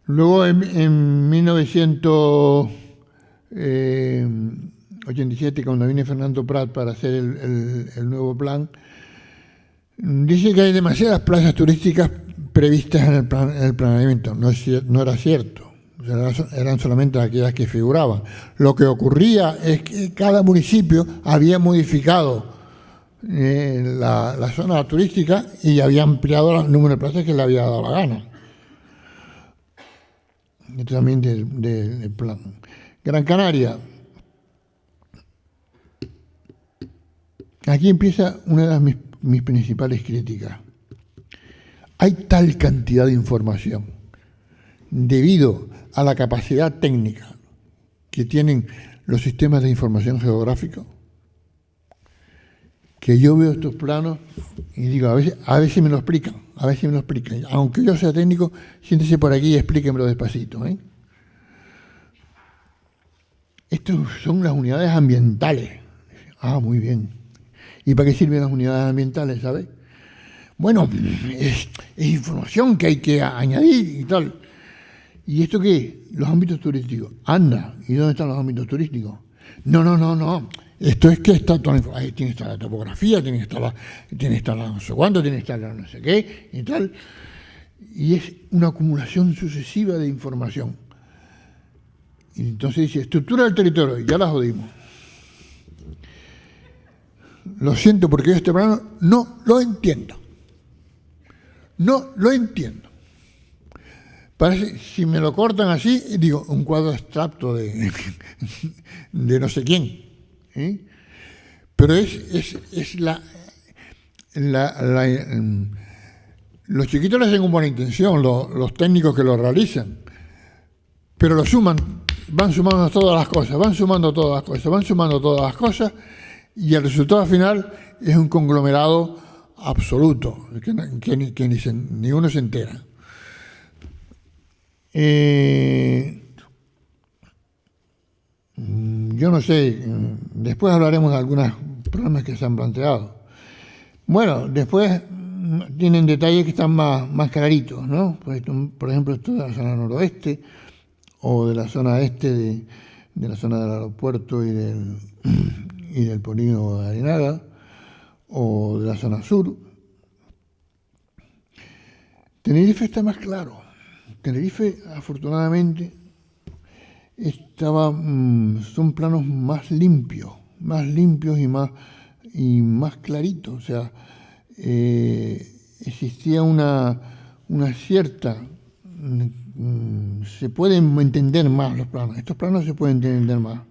B: Luego, en 1987, cuando viene Fernando Prat para hacer el nuevo plan, dice que hay demasiadas plazas turísticas previstas en el planeamiento. No era cierto. Eran solamente aquellas que figuraban. Lo que ocurría es que cada municipio había modificado la zona turística y había ampliado el número de plazas que le había dado la gana. Esto también del plan. Gran Canaria. Aquí empieza una de mis principales críticas. Hay tal cantidad de información debido a la capacidad técnica que tienen los sistemas de información geográfica, que yo veo estos planos y digo, a ver si me lo explican. Aunque yo sea técnico, siéntese por aquí y explíquemelo despacito. Estos son las unidades ambientales. Ah, muy bien. ¿Y para qué sirven las unidades ambientales, sabe? Bueno, es información que hay que añadir y tal. ¿Y esto qué? Los ámbitos turísticos. Anda, ¿y dónde están los ámbitos turísticos? No. Esto es que está toda la información. Ahí tiene que estar la topografía, tiene que estar la no sé cuánto, tiene que estar la no sé qué y tal. Y es una acumulación sucesiva de información. Y entonces dice, estructura del territorio, ya la jodimos. lo siento porque yo este plano no lo entiendo. No lo entiendo. Parece, si me lo cortan así, digo, un cuadro abstracto de no sé quién. Pero es los chiquitos le hacen con buena intención, los técnicos que lo realizan, pero lo suman, van sumando todas las cosas, van sumando todas las cosas, y el resultado final es un conglomerado absoluto, que ni uno se entera. Yo no sé, después hablaremos de algunos problemas que se han planteado. Bueno, después tienen detalles que están más claritos, ¿no? Por ejemplo, esto de la zona noroeste o de la zona este de la zona del aeropuerto y del polígono de Arenaga, o de la zona sur. Tenerife está más claro. Tenerife, afortunadamente, son planos más limpios y más claritos. O sea, existía una cierta... se pueden entender más los planos. Estos planos se pueden entender más.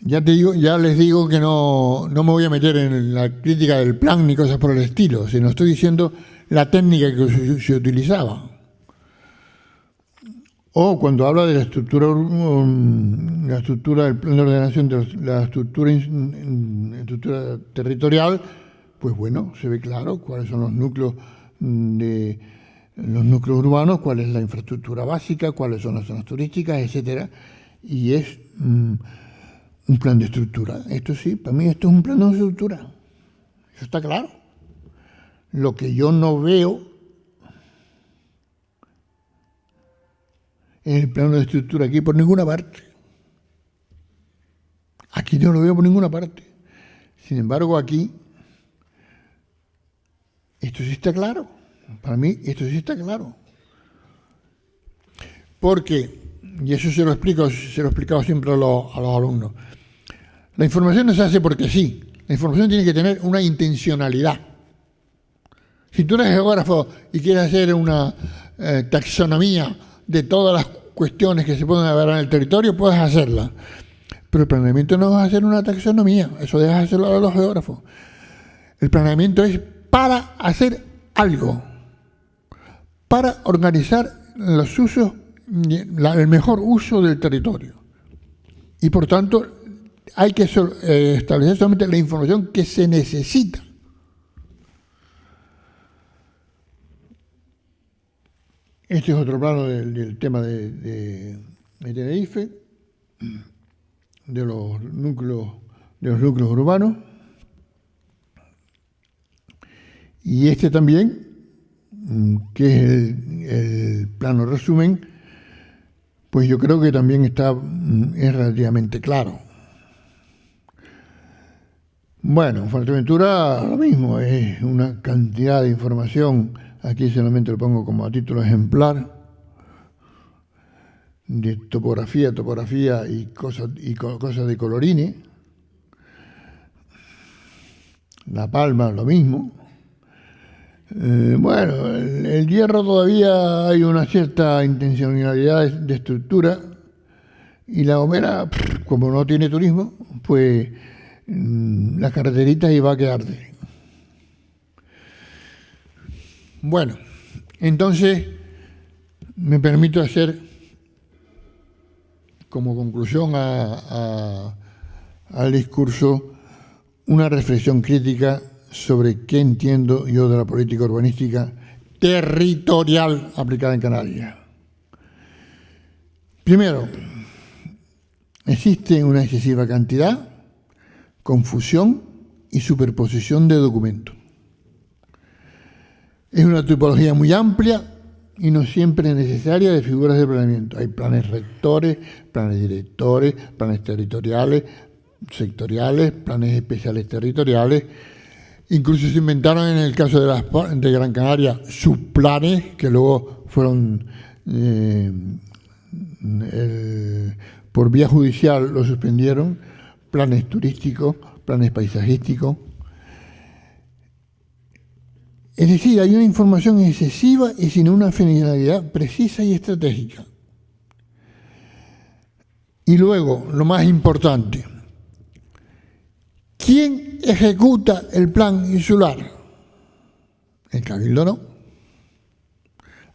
B: Ya les digo que no me voy a meter en la crítica del plan ni cosas por el estilo, sino estoy diciendo la técnica que se utilizaba. O cuando habla de la estructura del plan de ordenación, de la estructura territorial, pues bueno, se ve claro cuáles son los núcleos urbanos, cuál es la infraestructura básica, cuáles son las zonas turísticas, etcétera, y es un plan de estructura. Esto sí, para mí esto es un plan de estructura. Eso está claro. Lo que yo no veo es el plano de estructura aquí por ninguna parte. Aquí no lo veo por ninguna parte. Sin embargo, aquí, esto sí está claro. Para mí, esto sí está claro. Porque, y eso se lo he explicado siempre a los alumnos, la información no se hace porque sí. La información tiene que tener una intencionalidad. Si tú eres geógrafo y quieres hacer una taxonomía de todas las cuestiones que se pueden haber en el territorio, puedes hacerla. Pero el planeamiento no va a hacer una taxonomía, eso deja de hacerlo a los geógrafos. El planeamiento es para hacer algo, para organizar los usos, el mejor uso del territorio. Y por tanto, hay que establecer solamente la información que se necesita. Este es otro plano del tema de Tenerife, de los núcleos urbanos. Y este también, que es el plano resumen, pues yo creo que también es relativamente claro. Bueno, Fuerteventura lo mismo, es una cantidad de información. Aquí solamente lo pongo como a título ejemplar, de topografía y cosas de colorines. La Palma, lo mismo. Bueno, el Hierro todavía hay una cierta intencionalidad de estructura, y La Gomera, como no tiene turismo, pues las carreteritas iba a quedarse. Bueno, entonces me permito hacer como conclusión al discurso una reflexión crítica sobre qué entiendo yo de la política urbanística territorial aplicada en Canarias. Primero, existe una excesiva cantidad, confusión y superposición de documentos. Es una tipología muy amplia y no siempre necesaria de figuras de planeamiento. Hay planes rectores, planes directores, planes territoriales, sectoriales, planes especiales territoriales. Incluso se inventaron en el caso de Gran Canaria subplanes que luego fueron por vía judicial lo suspendieron, planes turísticos, planes paisajísticos. Es decir, hay una información excesiva y sin una finalidad precisa y estratégica. Y luego, lo más importante, ¿quién ejecuta el plan insular? El Cabildo no.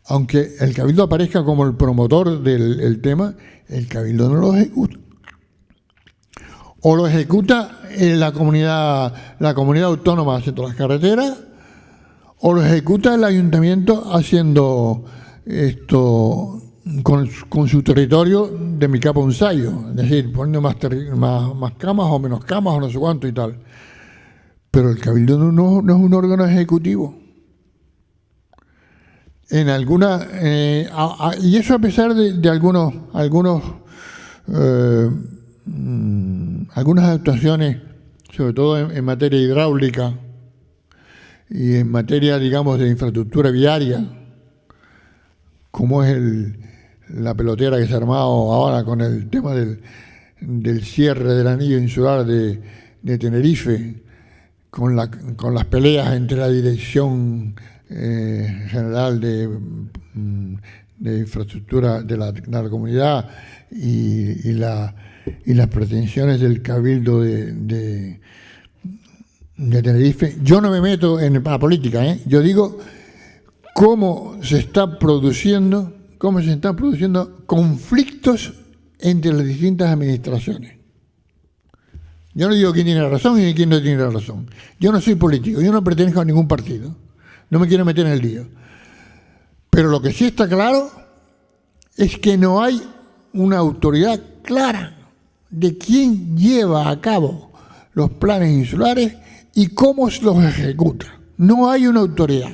B: Aunque el Cabildo aparezca como el promotor del tema, el Cabildo no lo ejecuta. O lo ejecuta en la comunidad autónoma haciendo las carreteras, o lo ejecuta el ayuntamiento haciendo esto con su territorio de mi capa un sayo, es decir, poniendo más camas o menos camas o no sé cuánto y tal. Pero el Cabildo no es un órgano ejecutivo. En alguna y eso a pesar de algunas actuaciones, sobre todo en materia hidráulica y en materia, digamos, de infraestructura viaria, como es la pelotera que se ha armado ahora con el tema del cierre del anillo insular de Tenerife, con las peleas entre la Dirección General de Infraestructura de la Comunidad y las pretensiones del Cabildo de Tenerife. Yo no me meto en la política, ¿eh? Yo digo cómo se están produciendo conflictos entre las distintas administraciones. Yo no digo quién tiene razón y quién no tiene razón. Yo no soy político, yo no pertenezco a ningún partido. No me quiero meter en el lío. Pero lo que sí está claro es que no hay una autoridad clara de quién lleva a cabo los planes insulares y cómo los ejecuta. No hay una autoridad.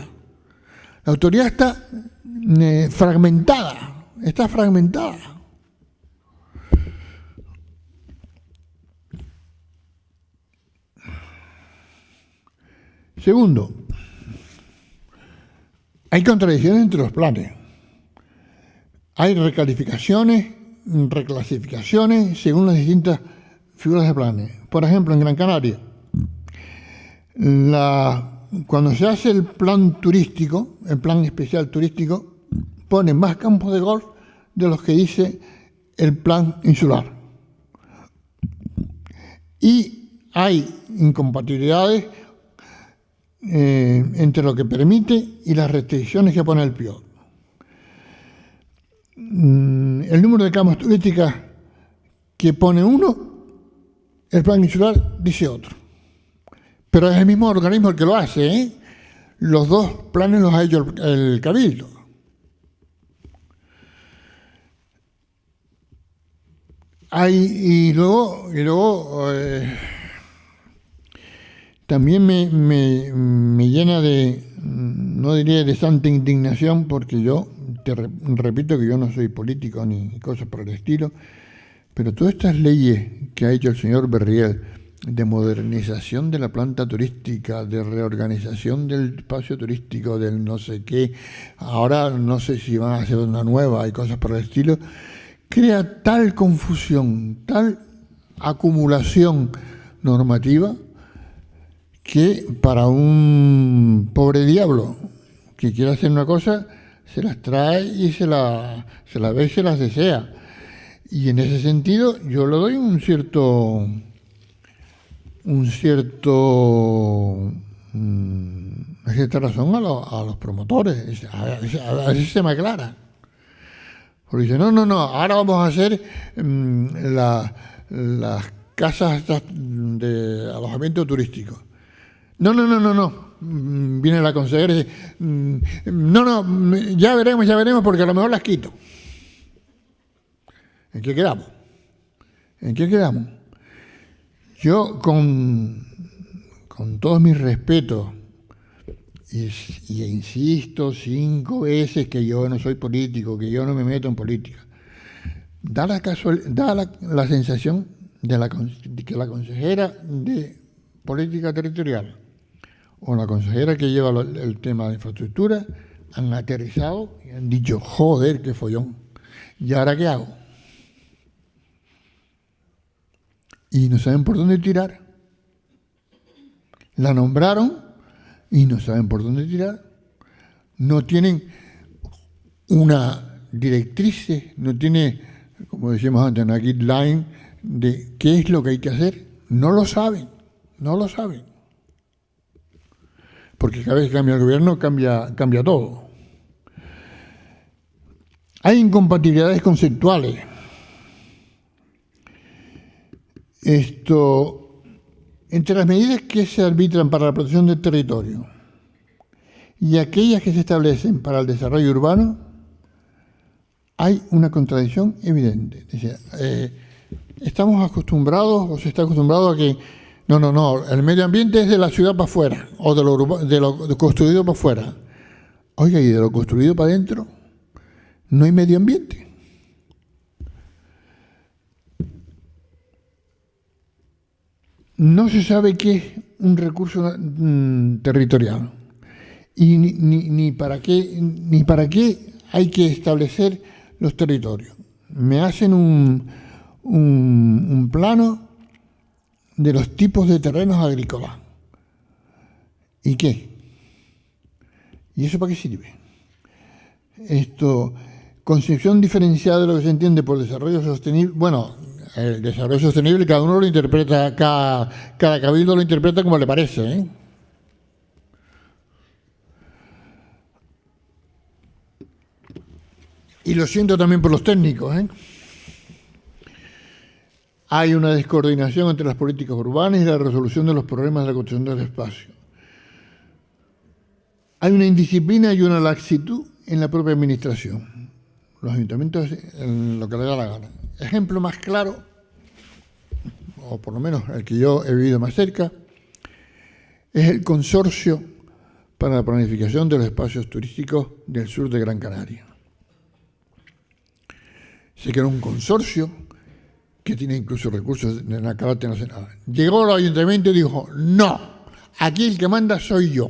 B: La autoridad está fragmentada. Segundo, hay contradicciones entre los planes. Hay recalificaciones, reclasificaciones según las distintas figuras de planes. Por ejemplo, en Gran Canaria, cuando se hace el plan turístico, el plan especial turístico, pone más campos de golf de los que dice el plan insular. Y hay incompatibilidades entre lo que permite y las restricciones que pone el PIO. El número de camas turísticas que pone uno, el plan insular dice otro. Pero es el mismo organismo el que lo hace, ¿eh? Los dos planes los ha hecho el Cabildo. Y luego también me llena de, no diría de santa indignación, porque yo te repito que yo no soy político ni cosas por el estilo, pero todas estas leyes que ha hecho el señor Berriel de modernización de la planta turística, de reorganización del espacio turístico, del no sé qué, ahora no sé si van a hacer una nueva y cosas por el estilo, crea tal confusión, tal acumulación normativa, que para un pobre diablo que quiera hacer una cosa, se las trae y se las ve y se las desea. Y en ese sentido yo le doy un cierto una cierta razón a los promotores. A veces se me aclara. Porque dice, no, ahora vamos a hacer las casas de alojamiento turístico. No. Viene la consejera y dice, ya veremos, porque a lo mejor las quito. ¿En qué quedamos? Yo, con todos mis respetos, y insisto 5 veces que yo no soy político, que yo no me meto en política, da la sensación de que la consejera de política territorial o la consejera que lleva el tema de infraestructura han aterrizado y han dicho, joder, qué follón, ¿y ahora qué hago? y no saben por dónde tirar. La nombraron y no saben por dónde tirar. No tienen una directriz, no tiene, como decíamos antes, una guideline de qué es lo que hay que hacer. No lo saben, no lo saben. Porque cada vez que cambia el gobierno, cambia todo. Hay incompatibilidades conceptuales. Entre las medidas que se arbitran para la protección del territorio y aquellas que se establecen para el desarrollo urbano, hay una contradicción evidente. Es decir, estamos acostumbrados, o se está acostumbrado a que no, el medio ambiente es de la ciudad para afuera, o de lo construido para afuera. Oiga, ¿y de lo construido para adentro? No hay medio ambiente. No se sabe qué es un recurso territorial y ni para qué hay que establecer los territorios. Me hacen un plano de los tipos de terrenos agrícolas. ¿Y qué? ¿Y eso para qué sirve? Concepción diferenciada de lo que se entiende por desarrollo sostenible. Bueno, el desarrollo sostenible cada uno lo interpreta, cada cabildo lo interpreta como le parece, ¿eh? Y lo siento también por los técnicos, ¿eh? Hay una descoordinación entre las políticas urbanas y la resolución de los problemas de la construcción del espacio. Hay una indisciplina y una laxitud en la propia administración. Los ayuntamientos en lo que les da la gana. Ejemplo más claro, o por lo menos el que yo he vivido más cerca, es el Consorcio para la Planificación de los Espacios Turísticos del Sur de Gran Canaria. Se creó un consorcio que tiene incluso recursos de carácter nacional. Llegó al ayuntamiento y dijo, no, aquí el que manda soy yo.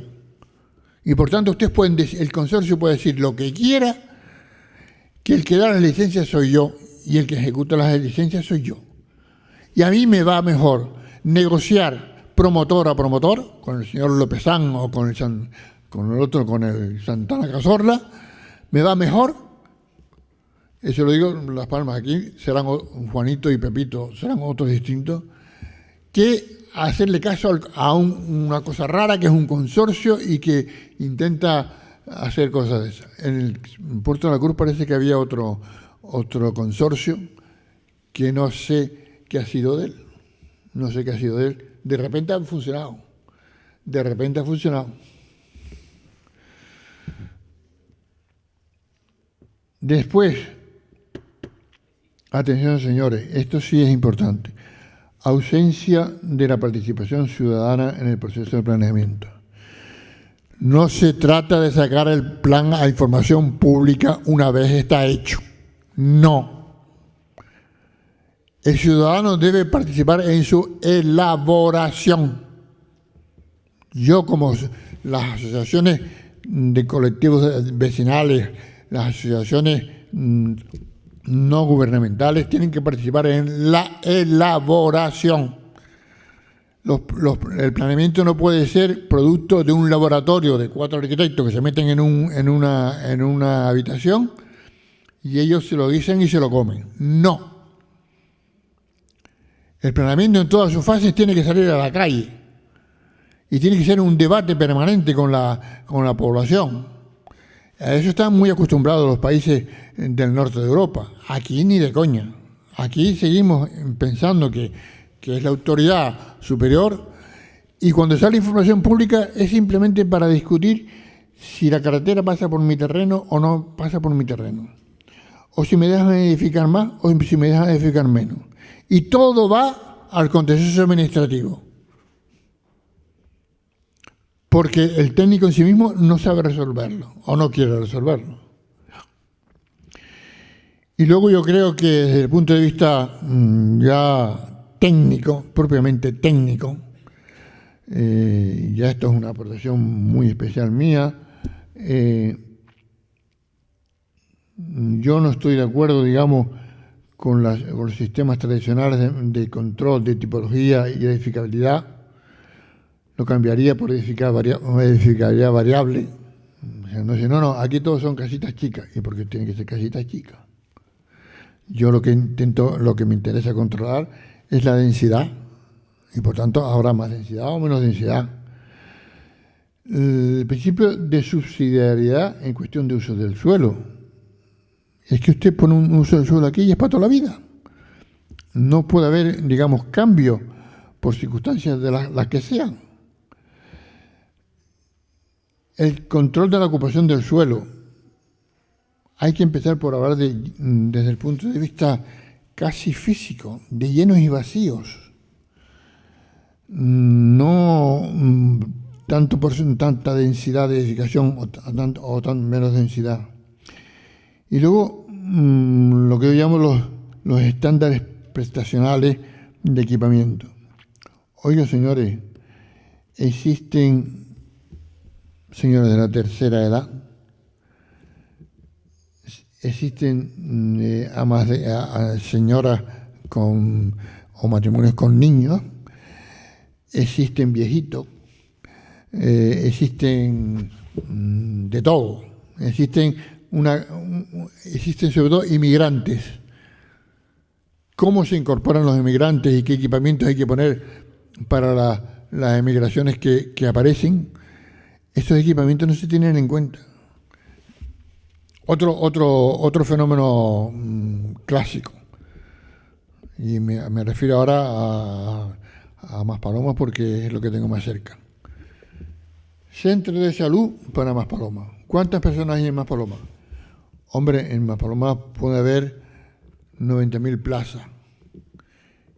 B: Y por tanto ustedes pueden decir, el consorcio puede decir lo que quiera, que el que da las licencias soy yo y el que ejecuta las licencias soy yo. Y a mí me va mejor negociar promotor a promotor, con el señor Lópezán o con el otro, con el Santana Cazorla, me va mejor. Eso lo digo, Las Palmas aquí serán Juanito y Pepito, serán otros distintos, que hacerle caso a una cosa rara que es un consorcio y que intenta hacer cosas de esas. En el Puerto de la Cruz parece que había otro consorcio que no sé qué ha sido de él. No sé qué ha sido de él. De repente ha funcionado. Después, atención señores, esto sí es importante. Ausencia de la participación ciudadana en el proceso de planeamiento. No se trata de sacar el plan a información pública una vez está hecho. No. El ciudadano debe participar en su elaboración. Yo, como las asociaciones de colectivos vecinales, las asociaciones no gubernamentales tienen que participar en la elaboración. El planeamiento no puede ser producto de un laboratorio de 4 arquitectos que se meten en una habitación y ellos se lo dicen y se lo comen. No. El planeamiento en todas sus fases tiene que salir a la calle y tiene que ser un debate permanente con la población. A eso están muy acostumbrados los países del norte de Europa. Aquí ni de coña. Aquí seguimos pensando que es la autoridad superior y cuando sale información pública es simplemente para discutir si la carretera pasa por mi terreno o no pasa por mi terreno. O si me dejan edificar más o si me dejan edificar menos. Y todo va al contencioso administrativo. Porque el técnico en sí mismo no sabe resolverlo o no quiere resolverlo. Y luego yo creo que desde el punto de vista ya técnico, propiamente técnico, ya esto es una aportación muy especial mía, yo no estoy de acuerdo, digamos, con los sistemas tradicionales de control de tipología y edificabilidad, lo cambiaría por edificabilidad variable. O sea, no dice, no, aquí todos son casitas chicas. ¿Y por qué tienen que ser casitas chicas? Yo lo que me interesa controlar es la densidad, y por tanto habrá más densidad o menos densidad. El principio de subsidiariedad en cuestión de uso del suelo. Es que usted pone un uso del suelo aquí y es para toda la vida. No puede haber, digamos, cambio por circunstancias de las que sean. El control de la ocupación del suelo. Hay que empezar por hablar desde el punto de vista casi físico, de llenos y vacíos. No tanto por tanta densidad de edificación o tan menos densidad. Y luego lo que yo llamo los estándares prestacionales de equipamiento. Oiga, señores, existen señores de la tercera edad, existen amas señoras o matrimonios con niños, existen viejitos, existen de todo, existen sobre todo inmigrantes. ¿Cómo se incorporan los inmigrantes y qué equipamientos hay que poner para las emigraciones que aparecen? Estos equipamientos no se tienen en cuenta. Otro fenómeno clásico, y me refiero ahora a Maspalomas porque es lo que tengo más cerca. Centro de salud para Maspalomas. ¿Cuántas personas hay en Maspalomas? Hombre, en Maspalomas puede haber 90.000 plazas.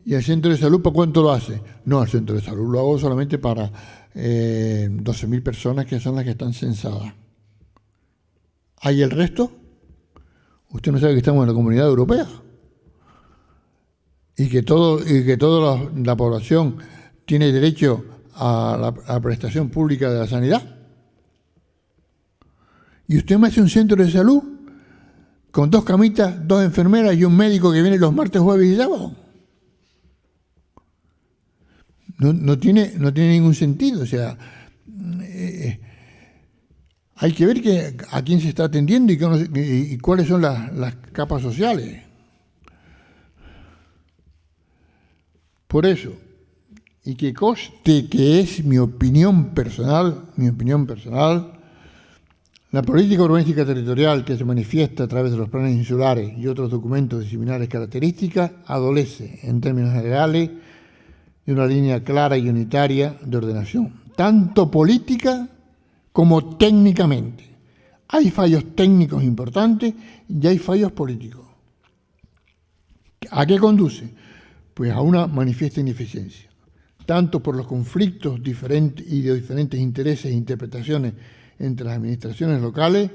B: ¿Y el centro de salud para cuánto lo hace? No, el centro de salud lo hago solamente para 12.000 personas que son las que están censadas. ¿Hay el resto? Usted no sabe que estamos en la Comunidad Europea y que toda la población tiene derecho a la prestación pública de la sanidad. Y usted me hace un centro de salud con 2 camitas, 2 enfermeras y un médico que viene los martes, jueves y sábados. No tiene ningún sentido. O sea, hay que ver a quién se está atendiendo y cuáles son las capas sociales. Por eso, y que conste que es mi opinión personal, la política urbanística territorial que se manifiesta a través de los planes insulares y otros documentos de similares características adolece, en términos generales, de una línea clara y unitaria de ordenación, tanto política como técnicamente. Hay fallos técnicos importantes y hay fallos políticos. ¿A qué conduce? Pues a una manifiesta ineficiencia, tanto por los conflictos diferentes y de diferentes intereses e interpretaciones entre las administraciones locales,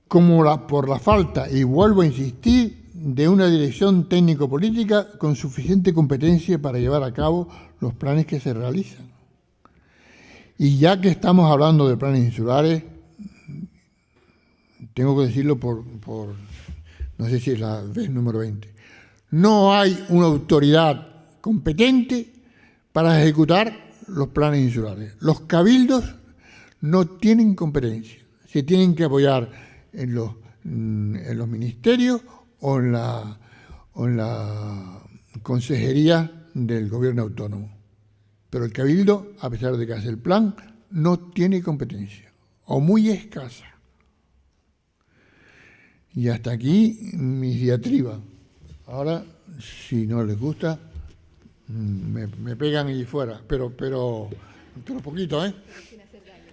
B: como por la falta, y vuelvo a insistir, de una dirección técnico-política con suficiente competencia para llevar a cabo los planes que se realizan. Y ya que estamos hablando de planes insulares, tengo que decirlo por no sé si es la vez número 20, no hay una autoridad competente para ejecutar los planes insulares. Los cabildos no tienen competencia, se tienen que apoyar en los ministerios o en la consejería del gobierno autónomo. Pero el cabildo, a pesar de que hace el plan, no tiene competencia, o muy escasa. Y hasta aquí mis diatribas. Ahora, si no les gusta, me pegan allí fuera, pero poquito, ¿eh? Sin hacer daño.